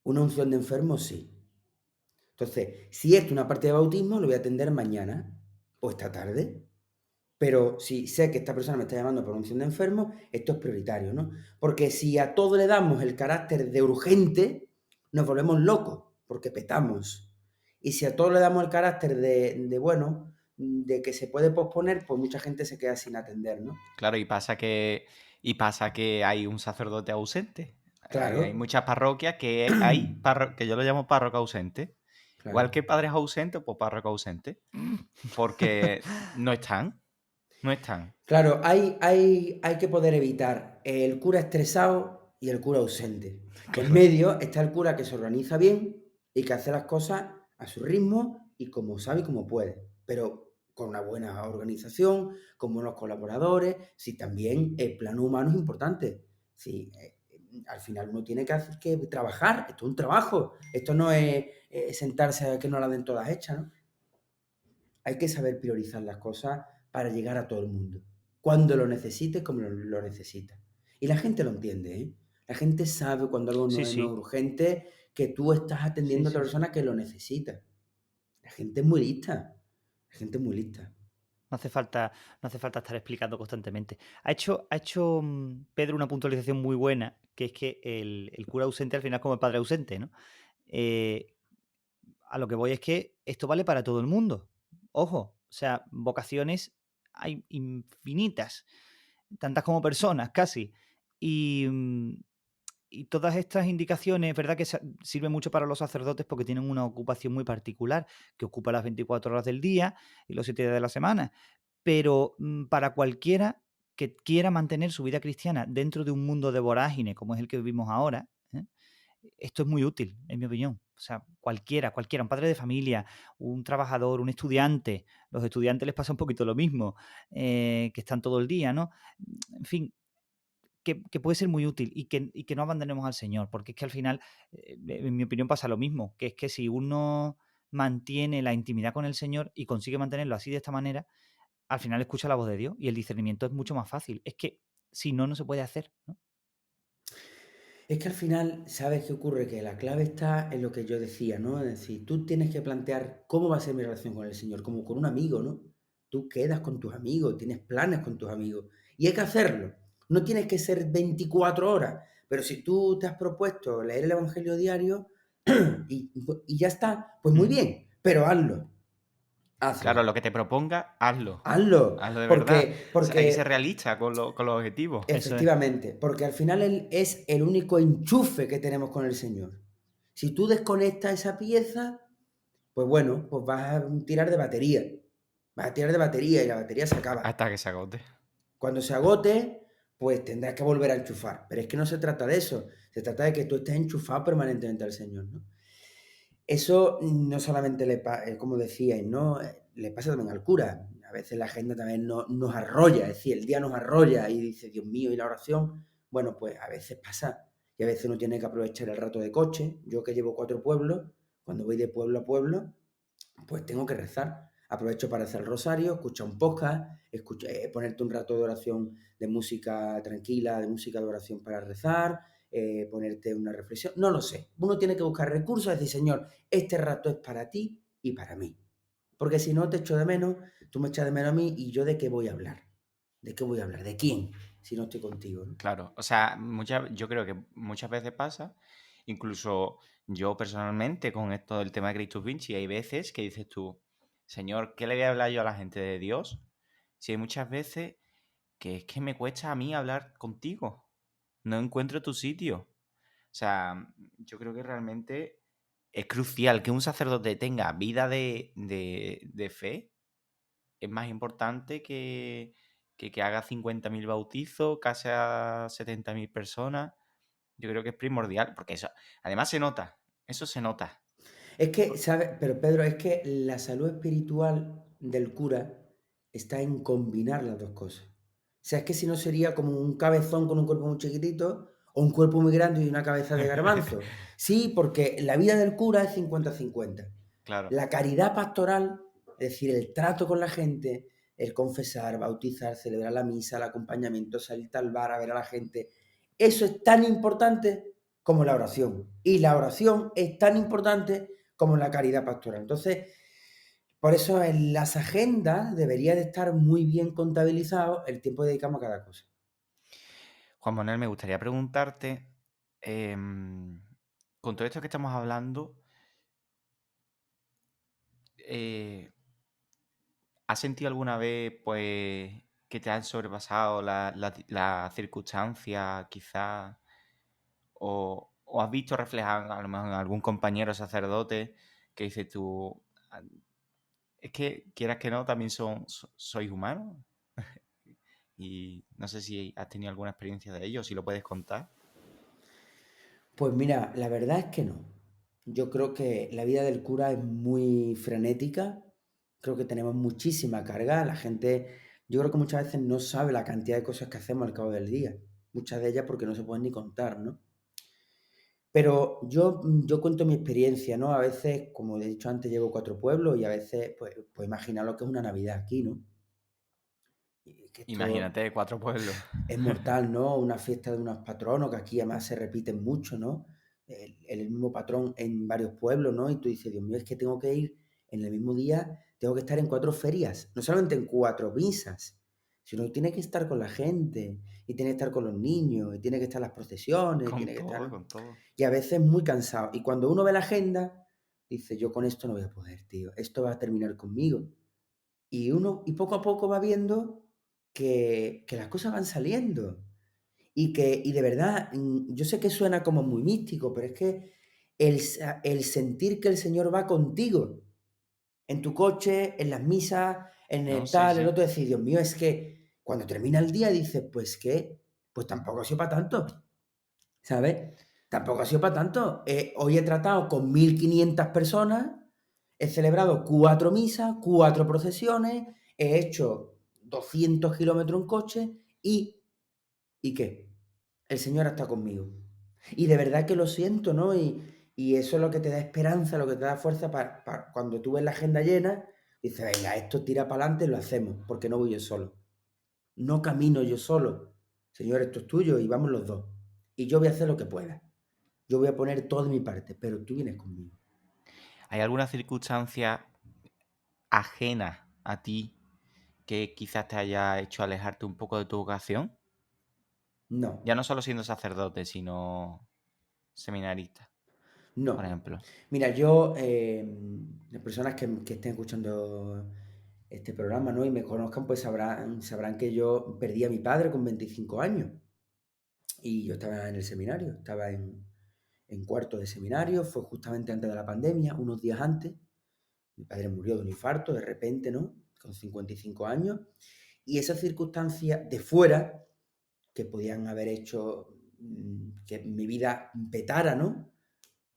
una unción de enfermo sí. Entonces, si esto es una partida de bautismo, lo voy a atender mañana o esta tarde. Pero si sé que esta persona me está llamando por unción de enfermo, esto es prioritario, ¿no? Porque si a todo le damos el carácter de urgente, nos volvemos locos, porque petamos. Y si a todo le damos el carácter bueno, de que se puede posponer, pues mucha gente se queda sin atender, ¿no? Claro, y pasa que hay un sacerdote ausente. Hay Claro, muchas parroquias que que yo lo llamo párroco ausente. Igual claro. que padres ausentes, pues párroco ausente. Porque no están. No están. Claro, hay que poder evitar el cura estresado y el cura ausente. En Claro. medio está el cura que se organiza bien y que hace las cosas a su ritmo y como sabe y como puede, pero con una buena organización, con buenos colaboradores. Sí, también el plano humano es importante. Sí, al final uno tiene que trabajar, esto es un trabajo, esto no es sentarse a que no la den todas hechas, ¿no? Hay que saber priorizar las cosas para llegar a todo el mundo. Cuando lo necesites, como lo necesitas. Y la gente lo entiende, ¿eh? La gente sabe cuando algo Sí, no es sí, urgente, que tú estás sí, atendiendo a otra sí, sí. persona que lo necesita. La gente es muy lista. La gente es muy lista. No hace falta, no hace falta estar explicando constantemente. Ha hecho Pedro una puntualización muy buena, que es que el cura ausente al final es como el padre ausente, ¿no? Eh, a lo que voy es que esto vale para todo el mundo. Ojo, o sea, vocaciones hay infinitas, tantas como personas, casi. Y, y todas estas indicaciones, es verdad que sirven mucho para los sacerdotes porque tienen una ocupación muy particular, que ocupa las 24 horas del día y los 7 días de la semana. Pero para cualquiera que quiera mantener su vida cristiana dentro de un mundo de vorágine, como es el que vivimos ahora, ¿eh? Esto es muy útil, en mi opinión. O sea, cualquiera, un padre de familia, un trabajador, un estudiante. Los estudiantes les pasa un poquito lo mismo, que están todo el día, ¿no? En fin, que puede ser muy útil y que no abandonemos al Señor, porque es que al final, en mi opinión, pasa lo mismo, que es que si uno mantiene la intimidad con el Señor y consigue mantenerlo así de esta manera, al final escucha la voz de Dios y el discernimiento es mucho más fácil. Es que si no, no se puede hacer, ¿no? Es que al final, ¿sabes qué ocurre? Que la clave está en lo que yo decía, ¿no? Es decir, tú tienes que plantear cómo va a ser mi relación con el Señor, como con un amigo, ¿no? Tú quedas con tus amigos, tienes planes con tus amigos y hay que hacerlo. No tienes que ser 24 horas, pero si tú te has propuesto leer el Evangelio diario y ya está, pues muy Ujú. bien, pero hazlo, Claro, hazlo, lo que te proponga, hazlo. hazlo, Hazlo de verdad. Hay que ser porque realista con los objetivos. Eso es. efectivamente, porque al final Él es el único enchufe que tenemos con el Señor. Si tú desconectas esa pieza, pues bueno, pues vas a tirar de batería. Vas a tirar de batería y la batería se acaba. Hasta que se agote. Cuando se agote, pues tendrás que volver a enchufar. Pero es que no se trata de eso. Se trata de que tú estés enchufado permanentemente al Señor, ¿no? Eso no solamente como decíais, ¿no? Le pasa también al cura. A veces la agenda también nos arrolla, es decir, el día nos arrolla y dice, Dios mío, ¿y la oración? Bueno, pues a veces pasa. Y a veces uno tiene que aprovechar el rato de coche. Yo que llevo 4 pueblos, cuando voy de pueblo a pueblo, pues tengo que rezar. Aprovecho para hacer el rosario, escuchar un podcast, ponerte un rato de oración de música tranquila, de música de oración para rezar, ponerte una reflexión, no lo sé. Uno tiene que buscar recursos y decir, Señor, este rato es para ti y para mí. Porque si no te echo de menos, tú me echas de menos a mí y yo de qué voy a hablar. ¿De qué voy a hablar? ¿De quién? Si no estoy contigo, ¿no? Claro. O sea, yo creo que muchas veces pasa, incluso yo personalmente con esto del tema de Christus Vinci, hay veces que dices tú, Señor, ¿qué le voy a hablar yo a la gente de Dios? Si hay muchas veces que es que me cuesta a mí hablar contigo. No encuentro tu sitio. O sea, yo creo que realmente es crucial que un sacerdote tenga vida de fe. Es más importante que haga 50.000 bautizos, case a 70.000 personas. Yo creo que es primordial, porque eso, además se nota, eso se nota. Es que, ¿sabes? Pero Pedro, es que la salud espiritual del cura está en combinar las dos cosas. O sea, es que si no sería como un cabezón con un cuerpo muy chiquitito o un cuerpo muy grande y una cabeza de garbanzo. Sí, porque la vida del cura es 50-50. Claro, La caridad pastoral, es decir, el trato con la gente, el confesar, bautizar, celebrar la misa, el acompañamiento, salir al bar a ver a la gente, eso es tan importante como la oración. Y la oración es tan importante como la caridad pastoral. Entonces, por eso en las agendas debería de estar muy bien contabilizado el tiempo que dedicamos a cada cosa. Juan Manuel, me gustaría preguntarte, con todo esto que estamos hablando, eh, ¿has sentido alguna vez, pues, que te han sobrepasado las circunstancias, quizás, o has visto reflejado a lo mejor en algún compañero sacerdote que dices tú, "Ah, es que quieras que no, también sois humanos"? Y no sé si has tenido alguna experiencia de ello, si lo puedes contar. Pues mira, la verdad es que no. Yo creo que la vida del cura es muy frenética, creo que tenemos muchísima carga, la gente, yo creo que muchas veces no sabe la cantidad de cosas que hacemos al cabo del día, muchas de ellas porque no se pueden ni contar, ¿no? Pero yo cuento mi experiencia, ¿no? A veces, como he dicho antes, llevo 4 pueblos y a veces, pues imagina lo que es una Navidad aquí, ¿no? Y que esto Imagínate, 4 pueblos. es mortal, ¿no? Una fiesta de unos patronos que aquí además se repiten mucho, ¿no? El mismo patrón en varios pueblos, ¿no? Y tú dices, Dios mío, es que tengo que ir en el mismo día, tengo que estar en 4 ferias, no solamente en 4 misas, sino que tiene que estar con la gente, y tiene que estar con los niños, y tiene que estar en las procesiones, y tiene Con que estar, todo, ¿no? con todo. Y a veces muy cansado. Y cuando uno ve la agenda, dice, yo con esto no voy a poder, tío, esto va a terminar conmigo. Y poco a poco va viendo que las cosas van saliendo. Y de verdad, yo sé que suena como muy místico, pero es que el sentir que el Señor va contigo, en tu coche, en las misas, en No, el sí, tal, el sí. otro, decir, Dios mío, es que cuando termina el día dices, pues que, pues tampoco ha sido para tanto, ¿sabes? Tampoco ha sido para tanto. Hoy he tratado con 1.500 personas, he celebrado 4 misas, 4 procesiones, he hecho 200 kilómetros en coche ¿y qué? El Señor está conmigo. Y de verdad que lo siento, ¿no? Y eso es lo que te da esperanza, lo que te da fuerza para cuando tú ves la agenda llena, dices, venga, esto tira para adelante, lo hacemos, porque no voy yo solo. No camino yo solo. Señor, esto es tuyo y vamos los dos. Y yo voy a hacer lo que pueda. Yo voy a poner todo de mi parte, pero tú vienes conmigo. ¿Hay alguna circunstancia ajena a ti que quizás te haya hecho alejarte un poco de tu vocación? No, Ya no solo siendo sacerdote, sino seminarista, por no. ejemplo. Mira, las personas que estén escuchando este programa, ¿no? Y me conozcan, pues sabrán que yo perdí a mi padre con 25 años. Y yo estaba en el seminario, estaba en cuarto de seminario, fue justamente antes de la pandemia, unos días antes. Mi padre murió de un infarto de repente, ¿no? Con 55 años. Y esas circunstancias de fuera, que podían haber hecho que mi vida petara, ¿no?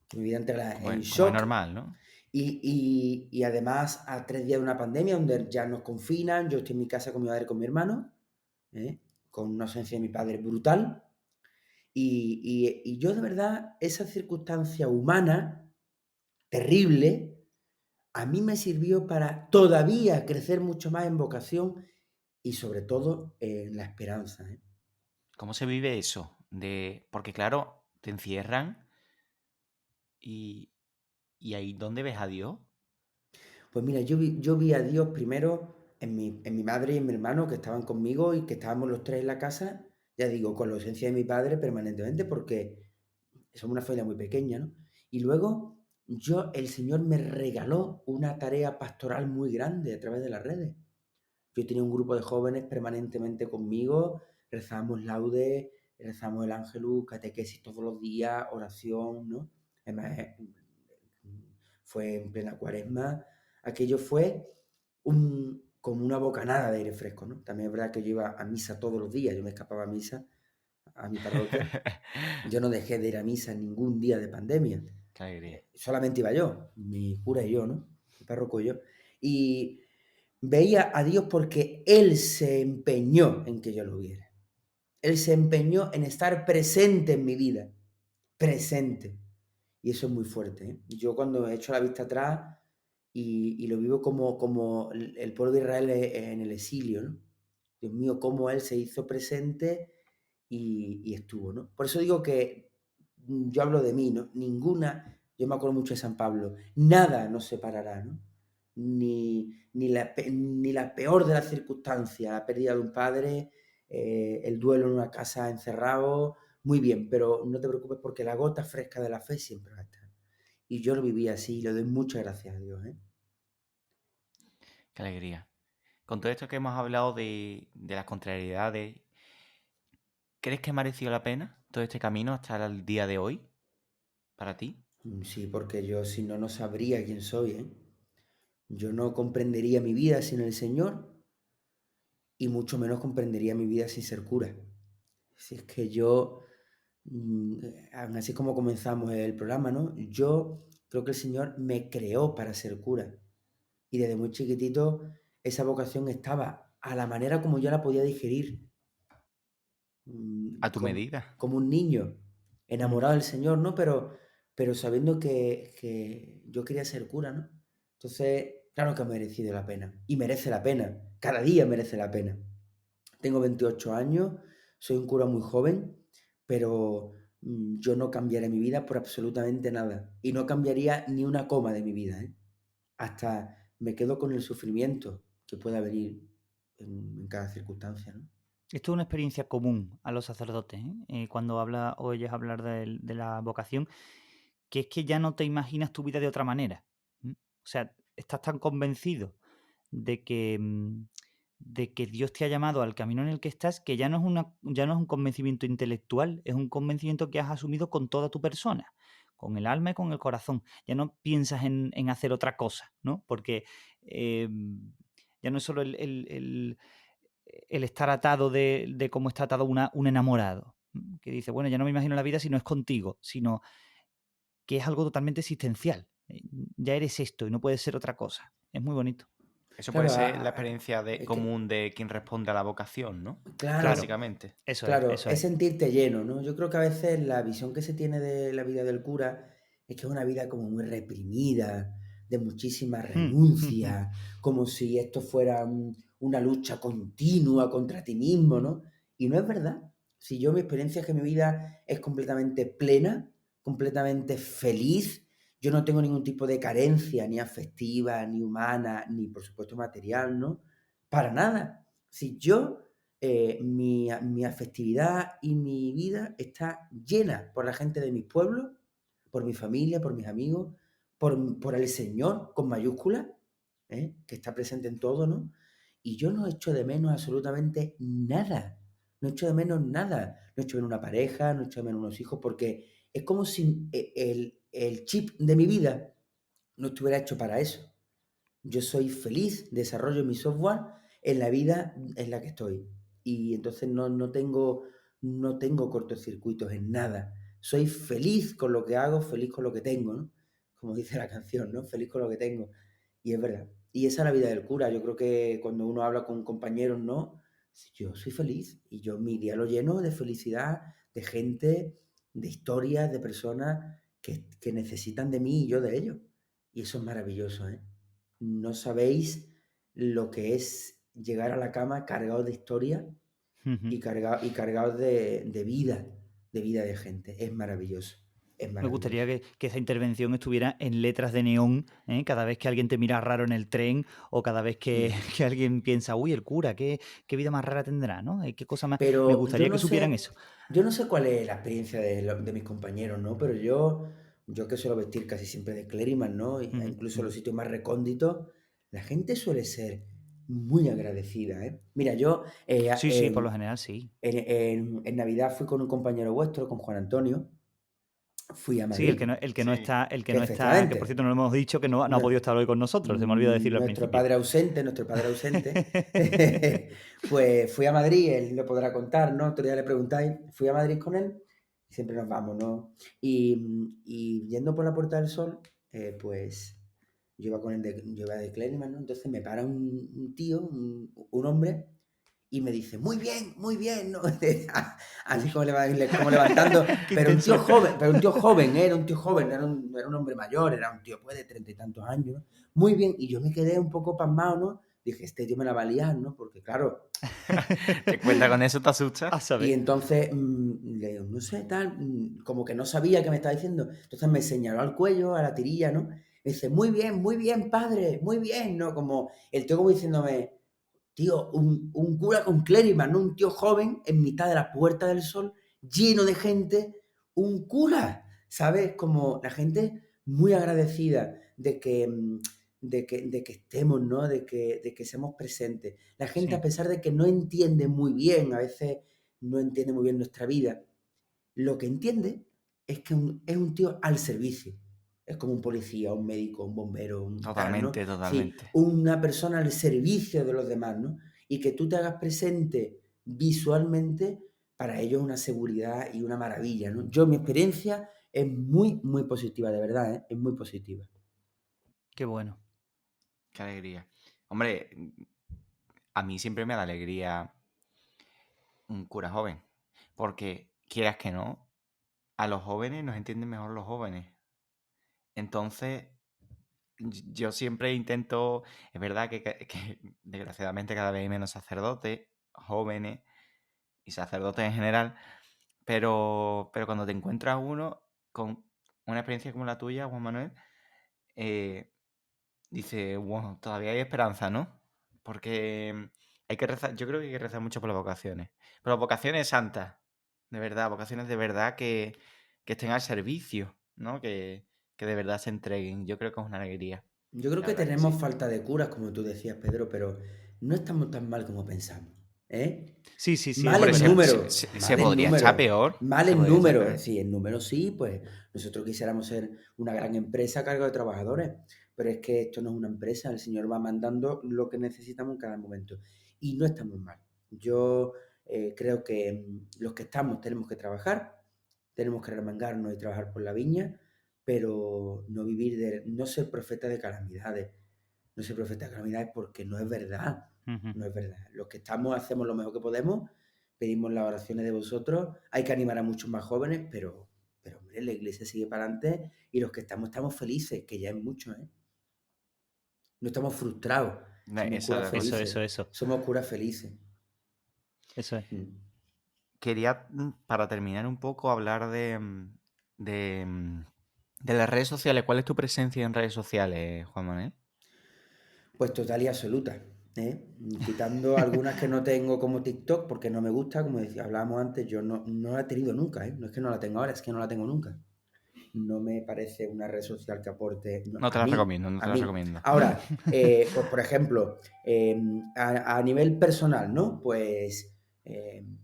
Que mi vida entrara Como en como es shock. normal, ¿no? Y además a 3 días de una pandemia donde ya nos confinan, yo estoy en mi casa con mi madre y con mi hermano, ¿eh? Con una ausencia de mi padre brutal. Y yo de verdad, esa circunstancia humana terrible, a mí me sirvió para todavía crecer mucho más en vocación y sobre todo en la esperanza, ¿eh? ¿Cómo se vive eso? Porque claro, te encierran y, y ahí ¿dónde ves a Dios? Pues mira, yo vi a Dios primero en mi madre y en mi hermano que estaban conmigo y que estábamos los tres en la casa, ya digo, con la ausencia de mi padre permanentemente porque somos una familia muy pequeña, ¿no? Y luego el Señor me regaló una tarea pastoral muy grande a través de las redes. Yo tenía un grupo de jóvenes permanentemente conmigo, rezábamos laudes, rezamos el ángelus, catequesis todos los días, oración, ¿no? Además, fue en plena cuaresma. Aquello fue como una bocanada de aire fresco, ¿no? También es verdad que yo iba a misa todos los días, yo me escapaba a misa, a mi parroquia. Yo no dejé de ir a misa ningún día de pandemia. Qué alegría. Solamente iba yo, mi cura y yo, ¿no? Mi párroco y yo. Y veía a Dios porque Él se empeñó en que yo lo viera. Él se empeñó en estar presente en mi vida. Presente. Y eso es muy fuerte, ¿eh? Yo cuando he hecho la vista atrás y lo vivo como el pueblo de Israel en el exilio, ¿no? Dios mío, cómo Él se hizo presente y estuvo, ¿no? Por eso digo que yo hablo de mí, ¿no? Yo me acuerdo mucho de San Pablo, nada nos separará, ¿no? Ni la peor de las circunstancias, la pérdida de un padre, el duelo en una casa encerrado, muy bien, pero no te preocupes porque la gota fresca de la fe siempre va a estar. Y yo lo viví así y le doy muchas gracias a Dios, ¿eh? Qué alegría. Con todo esto que hemos hablado de las contrariedades, ¿crees que mereció la pena todo este camino hasta el día de hoy para ti? Sí, porque yo si no, no sabría quién soy, ¿eh? Yo no comprendería mi vida sin el Señor y mucho menos comprendería mi vida sin ser cura. Si es que yo, así como comenzamos el programa, ¿no? Yo creo que el Señor me creó para ser cura. Y desde muy chiquitito esa vocación estaba a la manera como yo la podía digerir, A tu como, medida. como un niño, enamorado del Señor, ¿no? Pero sabiendo que yo quería ser cura, ¿no? Entonces, claro que ha merecido la pena. Y merece la pena. Cada día merece la pena. Tengo 28 años, soy un cura muy joven, pero yo no cambiaré mi vida por absolutamente nada. Y no cambiaría ni una coma de mi vida, ¿eh? Hasta me quedo con el sufrimiento que pueda venir en cada circunstancia, ¿no? Esto es una experiencia común a los sacerdotes, ¿eh? Cuando oyes hablar de la vocación, que es que ya no te imaginas tu vida de otra manera. O sea, estás tan convencido de que Dios te ha llamado al camino en el que estás, que ya no es un convencimiento intelectual, es un convencimiento que has asumido con toda tu persona, con el alma y con el corazón. Ya no piensas en hacer otra cosa, ¿no? Porque ya no es solo el estar atado de cómo está atado un enamorado, que dice, bueno, ya no me imagino la vida si no es contigo, sino que es algo totalmente existencial. Ya eres esto y no puedes ser otra cosa. Es muy bonito. Eso puede Claro, ser la experiencia es que, común de quien responde a la vocación, ¿no? claro, Claro, Básicamente. claro, eso es es. sentirte lleno, ¿no? Yo creo que a veces la visión que se tiene de la vida del cura es que es una vida como muy reprimida, de muchísima renuncia, como si esto fuera una lucha continua contra ti mismo, ¿no? Y no es verdad. Si yo mi experiencia es que mi vida es completamente plena, completamente feliz, yo no tengo ningún tipo de carencia, ni afectiva, ni humana, ni por supuesto material, ¿no? Para nada. Si yo mi afectividad y mi vida está llena por la gente de mi pueblo, por mi familia, por mis amigos, por el Señor con mayúsculas, que está presente en todo, ¿no? Y yo no echo de menos absolutamente nada. No echo de menos nada. No echo de menos una pareja, no echo de menos unos hijos, porque es como si el chip de mi vida no estuviera hecho para eso. Yo soy feliz, desarrollo mi software en la vida en la que estoy. Y entonces no tengo cortocircuitos en nada. Soy feliz con lo que hago, feliz con lo que tengo, ¿no? Como dice la canción, ¿no? Feliz con lo que tengo. Y es verdad. Y esa es la vida del cura. Yo creo que cuando uno habla con compañeros, ¿no? Yo soy feliz y yo mi día lo lleno de felicidad, de gente, de historias, de personas que necesitan de mí y yo de ellos. Y eso es maravilloso, ¿eh? No sabéis lo que es llegar a la cama cargado de historia y cargado de vida de gente. Es maravilloso, es Me gustaría maravilloso. que esa intervención estuviera en letras de neón, cada vez que alguien te mira raro en el tren o cada vez que, Mm. que alguien piensa, uy, el cura, qué vida más rara tendrá, ¿no? ¿Qué cosa más? Me Pero gustaría que supieran eso. yo no sé cuál es la experiencia de mis compañeros, ¿no? Pero yo que suelo vestir casi siempre de clériman, ¿no? E Ujú, incluso en ujú. los sitios más recónditos, la gente suele ser muy agradecida, ¿eh? Mira, yo Sí, por lo general sí. en Navidad fui con un compañero vuestro, con Juan Antonio, fui a Sí, Madrid, Sí. el que no está, que por efectivamente. cierto no lo hemos dicho, que no ha Nue- podido estar hoy con nosotros, se me olvidó decirlo al principio. nuestro padre ausente, pues fui a Madrid, él lo podrá contar, ¿no? Otro día le preguntáis, fui a Madrid con él, siempre nos vamos, ¿no? Y yendo por la Puerta del Sol, pues yo iba de Clériman, ¿no? Entonces me para un tío, un hombre, y me dice, muy bien, ¿no? Así Uy, como, como levantando, qué pero un tío intenso. joven, pero un tío joven, era un tío joven, no era un hombre mayor, era un tío pues de 30 y tantos años, ¿no? Muy bien, y yo me quedé un poco pasmado, ¿no? Dije, este tío me la va a liar, ¿no? Porque claro, ¿Te cuenta con eso? ¿Te A asusta? y saber. entonces le digo, no sé, tal, como que no sabía qué me estaba diciendo. Entonces me señaló al cuello, a la tirilla, ¿no? Me dice, muy bien, padre, muy bien, ¿no? Como el tío como diciéndome, tío, un cura con clérimas, ¿no? Un tío joven en mitad de la Puerta del Sol, lleno de gente, un cura, ¿sabes? Como la gente muy agradecida de que estemos, ¿no? De que seamos presentes. La gente, a Sí, pesar de que no entiende muy bien, a veces no entiende muy bien nuestra vida, lo que entiende es que es un tío al servicio. Es como un policía, un médico, un bombero, un tal, ¿no? Totalmente, Sí, totalmente. una persona al servicio de los demás, ¿no? Y que tú te hagas presente visualmente, para ellos es una seguridad y una maravilla, ¿no? Mi experiencia es muy, muy positiva, de verdad, ¿eh? Es muy positiva. qué bueno. Qué alegría. Hombre, a mí siempre me da alegría un cura joven. Porque, quieras que no, a los jóvenes nos entienden mejor los jóvenes. Entonces, yo siempre intento, es verdad que desgraciadamente cada vez hay menos sacerdotes, jóvenes y sacerdotes en general, pero cuando te encuentras uno con una experiencia como la tuya, Juan Manuel, eh, dice, bueno, todavía hay esperanza, ¿no? Porque hay que rezar, yo creo que hay que rezar mucho por las vocaciones, pero vocaciones santas, de verdad, vocaciones de verdad que estén al servicio, ¿no? Que de verdad se entreguen. Yo creo que es una alegría, Yo creo la que verdad que tenemos sí. falta de curas, como tú decías, Pedro, pero no estamos tan mal como pensamos, ¿eh? Sí, es Mal Hombre, en verdad. número, se podría echar peor, mal se en podría echar número. peor. Sí, en número sí, pues nosotros quisiéramos ser una gran empresa a cargo de trabajadores, pero es que esto no es una empresa, el Señor va mandando lo que necesitamos en cada momento y no estamos mal. Yo creo que los que estamos tenemos que trabajar, tenemos que remangarnos y trabajar por la viña, pero no ser profeta de calamidades, no ser profeta de calamidades porque no es verdad. Ujú. No es verdad. Los que estamos hacemos lo mejor que podemos, pedimos las oraciones de vosotros. Hay que animar a muchos más jóvenes, pero hombre, la iglesia sigue para adelante y los que estamos felices, que ya es mucho, ¿eh? No estamos frustrados, somos Eso curas es verdad. felices. Eso. Somos curas felices. Eso es. Mm. Quería, para terminar un poco, hablar de, de las redes sociales. ¿Cuál es tu presencia en redes sociales, Juan Manuel? Pues total y absoluta, ¿eh? Quitando algunas que no tengo como TikTok porque no me gusta, como decía, hablábamos antes, yo no la he tenido nunca, ¿eh? No es que no la tenga ahora, es que no la tengo nunca. No me parece una red social que aporte No te a las mí, recomiendo, no a te las mí. recomiendo. Ahora, pues por ejemplo, a nivel personal, ¿no? Pues,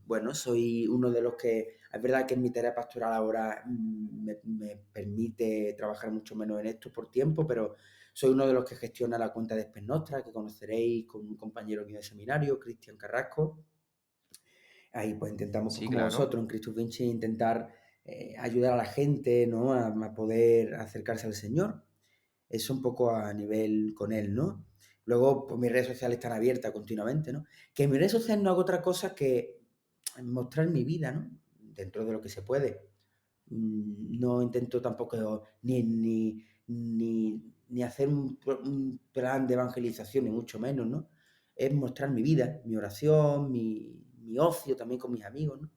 bueno, soy uno de los que, es verdad que en mi tarea pastoral ahora me permite trabajar mucho menos en esto por tiempo, pero soy uno de los que gestiona la cuenta de Spes Nostra, que conoceréis con un compañero mío de seminario, Cristian Carrasco. Ahí pues intentamos, pues Sí, como claro. vosotros en Christus Vinci, intentar ayudar a la gente, ¿no? A poder acercarse al Señor. Eso un poco a nivel con él, ¿no? Luego, pues mis redes sociales están abiertas continuamente, ¿no? Que en mis redes sociales no hago otra cosa que mostrar mi vida, ¿no? Dentro de lo que se puede. No intento tampoco ni hacer un plan de evangelización, ni mucho menos, ¿no? Es mostrar mi vida, mi oración, mi ocio también con mis amigos, ¿no?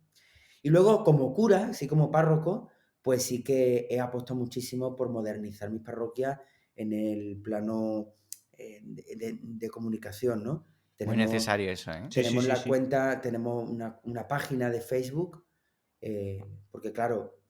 Y luego, como cura, así como párroco, pues sí que he apostado muchísimo por modernizar mis parroquias en el plano de comunicación, ¿no? Muy Tenemos, necesario eso, ¿eh? tenemos la Sí. cuenta, tenemos una página de Facebook, porque claro,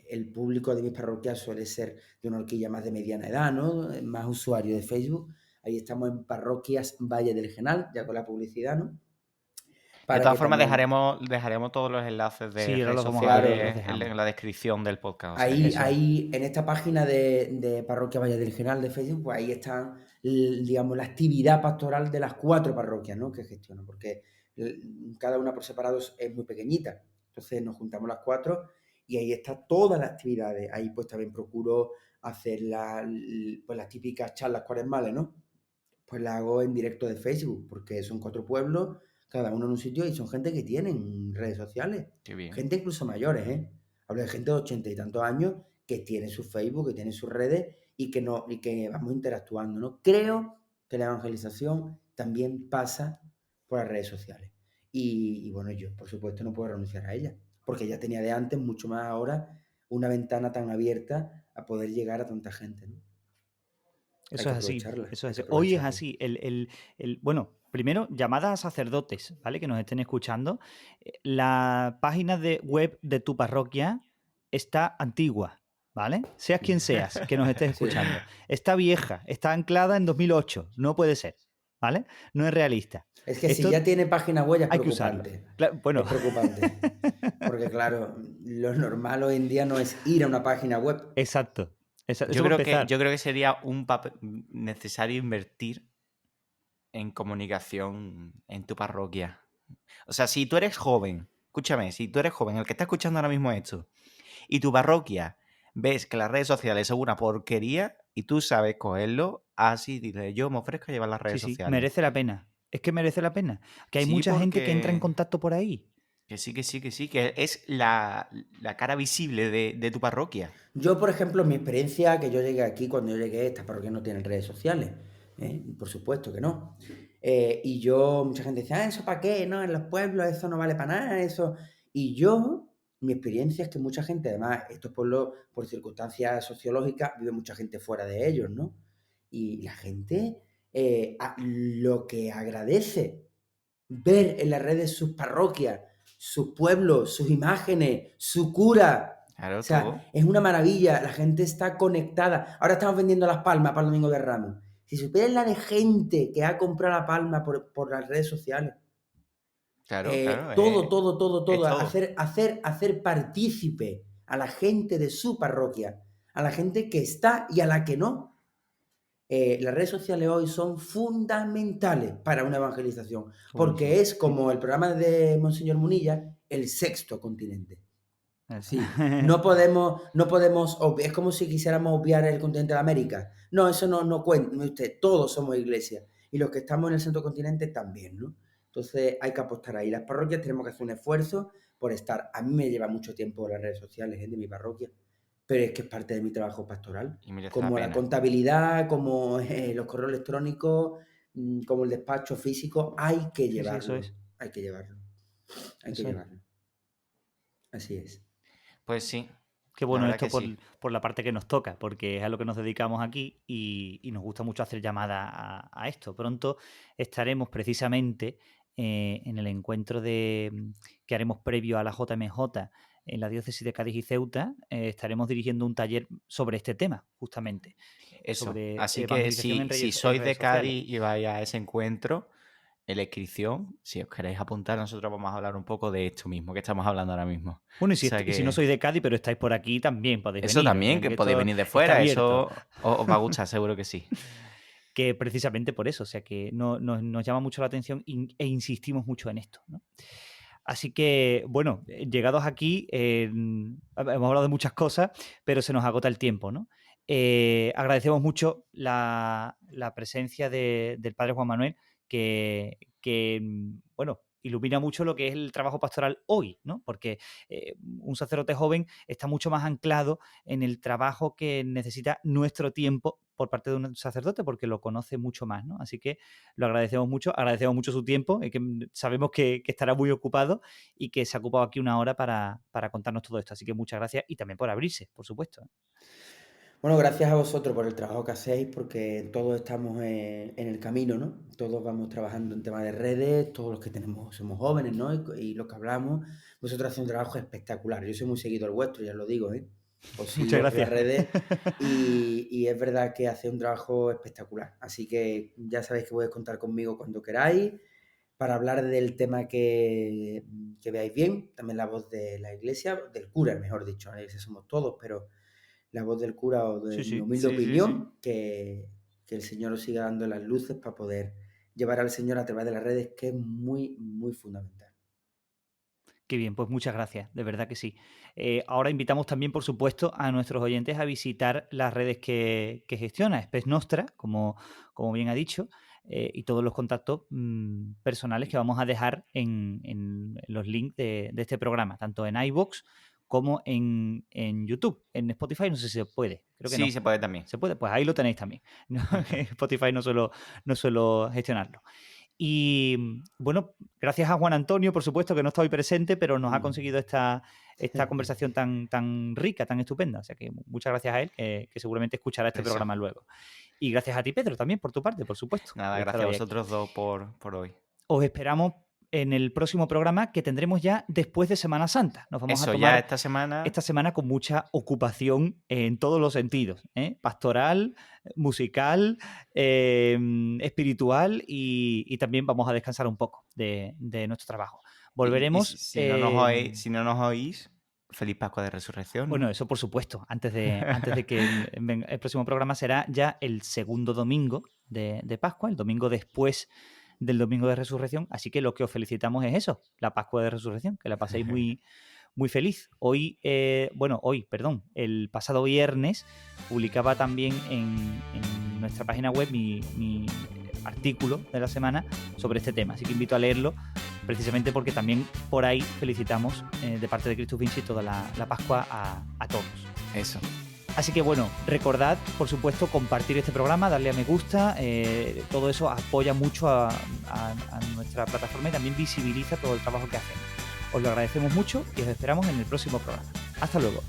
el público de mis parroquias suele ser de una horquilla más de mediana edad, ¿no? Más usuario de Facebook. Ahí estamos en Parroquias Valle del Genal, ya con la publicidad, ¿no? De Para todas que formas, también, dejaremos todos los enlaces de Sí, ahora redes claro, los sociales dejamos. en la descripción del podcast. O sea ahí, que... Eso es. ahí en esta página de Parroquia Valle del Genal de Facebook, pues ahí están, digamos, la actividad pastoral de las 4 parroquias, ¿no? Que gestiono, porque cada una por separado es muy pequeñita. Entonces nos juntamos las 4 y ahí están todas las actividades. Ahí pues también procuro hacer pues, las típicas charlas cuaresmales, ¿no? Pues la hago en directo de Facebook, porque son 4 pueblos, cada uno en un sitio, y son gente que tienen redes sociales. Qué bien. Gente incluso mayores, ¿eh? Hablo de gente de 80 y tantos años que tiene su Facebook, que tiene sus redes y que vamos interactuando, ¿no? Creo que la evangelización también pasa por las redes sociales. Y bueno, yo por supuesto no puedo renunciar a ella, porque ya tenía de antes, mucho más ahora, una ventana tan abierta a poder llegar a tanta gente, ¿no? Hay Eso que es así, aprovecharla, eso hay es que así. Hoy es aprovecharla. así. Bueno, primero, llamada a sacerdotes, ¿vale? Que nos estén escuchando. La página de web de tu parroquia está antigua, ¿vale? Seas Sí. quien seas que nos estés Sí. escuchando. Está vieja, está anclada en 2008. No puede ser, ¿vale? No es realista. Es que si Esto ya tiene página web es hay que usarlo. preocupante. Bueno, Es preocupante. Porque claro, lo normal hoy en día no es ir a una página web. exacto. Eso Yo para creo que, empezar. yo creo que sería un papel necesario invertir en comunicación en tu parroquia. O sea, si tú eres joven, escúchame, si tú eres joven, el que está escuchando ahora mismo esto, y tu parroquia ves que las redes sociales son una porquería y tú sabes cogerlo, así dile, yo me ofrezco a llevar las Sí, redes sí, sociales. merece la pena. Es que merece la pena. Que hay Sí, mucha gente que entra en porque contacto por ahí. que sí, que sí, que sí, que es la cara visible de tu parroquia. Yo, por ejemplo, en mi experiencia, que yo llegué aquí, cuando yo llegué, estas parroquias no tienen redes sociales. Por supuesto que no. Y yo, mucha gente dice, ¿eso para qué? No, en los pueblos eso no vale para nada, eso. Y yo, mi experiencia es que mucha gente, además, estos pueblos, por circunstancias sociológicas, vive mucha gente fuera de ellos, ¿no? Y la gente lo que agradece ver en las redes sus parroquias, sus pueblos, sus imágenes, su cura. O Claro, sea, todo. es una maravilla, la gente está conectada. Ahora estamos vendiendo las palmas para el Domingo de Ramos. Si supieran la de gente que ha comprado la palma por las redes sociales, Claro, claro, es todo, todo. hacer partícipe a la gente de su parroquia, a la gente que está y a la que no. Las redes sociales hoy son fundamentales para una evangelización, Uy, porque sí. es como el programa de Monseñor Munilla, el sexto continente. Sí, no podemos, es como si quisiéramos obviar el continente de América. No, eso no cuenta, usted, todos somos iglesia y los que estamos en el centro continente también, ¿no? Entonces hay que apostar ahí. Las parroquias tenemos que hacer un esfuerzo por estar. A mí me lleva mucho tiempo las redes sociales, de mi parroquia, pero es que es parte de mi trabajo pastoral, Y merece la como la pena. contabilidad, como los correos electrónicos, como el despacho físico, hay que Sí, sí, eso llevarlo, es. hay que llevarlo, hay que Eso es. llevarlo. Así es. Pues sí, Qué la bueno verdad esto que sí. por la parte que nos toca, porque es a lo que nos dedicamos aquí y nos gusta mucho hacer llamada a esto. Pronto estaremos precisamente en el encuentro que haremos previo a la JMJ en la diócesis de Cádiz y Ceuta. Estaremos dirigiendo un taller sobre este tema, justamente, Eso. sobre Así que evangelización si en sois redes de sociales. Cádiz y vais a ese encuentro, en la inscripción, si os queréis apuntar, nosotros vamos a hablar un poco de esto mismo que estamos hablando ahora mismo. O Bueno, sea y si no que sois de Cádiz, pero estáis por aquí, también podéis eso venir. O también, sea, que que podéis esto venir de está fuera, abierto. eso os va a gustar, seguro que sí. Que precisamente por eso, o sea que nos llama mucho la atención e insistimos mucho en esto, ¿no? Así que, bueno, llegados aquí, hemos hablado de muchas cosas, pero se nos agota el tiempo, ¿no? Agradecemos mucho la presencia del padre Juan Manuel, bueno, ilumina mucho lo que es el trabajo pastoral hoy, ¿no? Porque un sacerdote joven está mucho más anclado en el trabajo que necesita nuestro tiempo por parte de un sacerdote, porque lo conoce mucho más, ¿no? Así que lo agradecemos mucho su tiempo, y que sabemos que estará muy ocupado y que se ha ocupado aquí una hora para contarnos todo esto. Así que muchas gracias y también por abrirse, por supuesto. Bueno, gracias a vosotros por el trabajo que hacéis, porque todos estamos en el camino, ¿no? Todos vamos trabajando en temas de redes, todos los que tenemos somos jóvenes, ¿no? Y los que hablamos, vosotros hacéis un trabajo espectacular. Yo soy muy seguidor vuestro, ya lo digo, ¿eh? os Muchas sigo en las gracias. redes y es verdad que hace un trabajo espectacular. Así que ya sabéis que podéis contar conmigo cuando queráis para hablar del tema que veáis bien. También la voz de la iglesia, del cura, mejor dicho. La iglesia somos todos, pero la voz del cura o de Sí, mi sí. humilde Sí, sí, sí. opinión, que el Señor os siga dando las luces para poder llevar al Señor a través de las redes, que es muy, muy fundamental. Qué bien, pues muchas gracias, de verdad que sí. Ahora invitamos también, por supuesto, a nuestros oyentes a visitar las redes que gestiona Spes Nostra, como bien ha dicho, y todos los contactos personales que vamos a dejar en los links de este programa, tanto en iVoox como en YouTube. En Spotify no sé si se puede, creo que Sí, no. se puede también. ¿Se puede? Pues ahí lo tenéis también. Spotify no suelo gestionarlo. Y bueno, gracias a Juan Antonio, por supuesto, que no está hoy presente, pero nos ha conseguido esta conversación tan rica, tan estupenda. O sea que muchas gracias a él, que seguramente escuchará este Eso. programa luego. Y gracias a ti, Pedro, también por tu parte, por supuesto. Nada, por estar gracias a hoy aquí. vosotros dos por hoy. Os esperamos en el próximo programa que tendremos ya después de Semana Santa. Nos vamos a Eso, tomar ya esta semana con mucha ocupación en todos los sentidos, pastoral, musical, espiritual y también vamos a descansar un poco de nuestro trabajo. Volveremos. Si no nos oís, feliz Pascua de Resurrección, ¿no? Bueno, eso por supuesto. Antes de que el próximo programa será ya el segundo domingo de Pascua, el domingo después del domingo de Resurrección. Así que lo que os felicitamos es eso, la Pascua de Resurrección, que la paséis muy, muy feliz. El pasado viernes publicaba también en nuestra página web mi artículo de la semana sobre este tema. Así que invito a leerlo, precisamente porque también por ahí felicitamos de parte de Christus Vinci toda la Pascua a todos. Eso. Así que bueno, recordad, por supuesto, compartir este programa, darle a me gusta, todo eso apoya mucho a nuestra plataforma y también visibiliza todo el trabajo que hacemos. Os lo agradecemos mucho y os esperamos en el próximo programa. Hasta luego.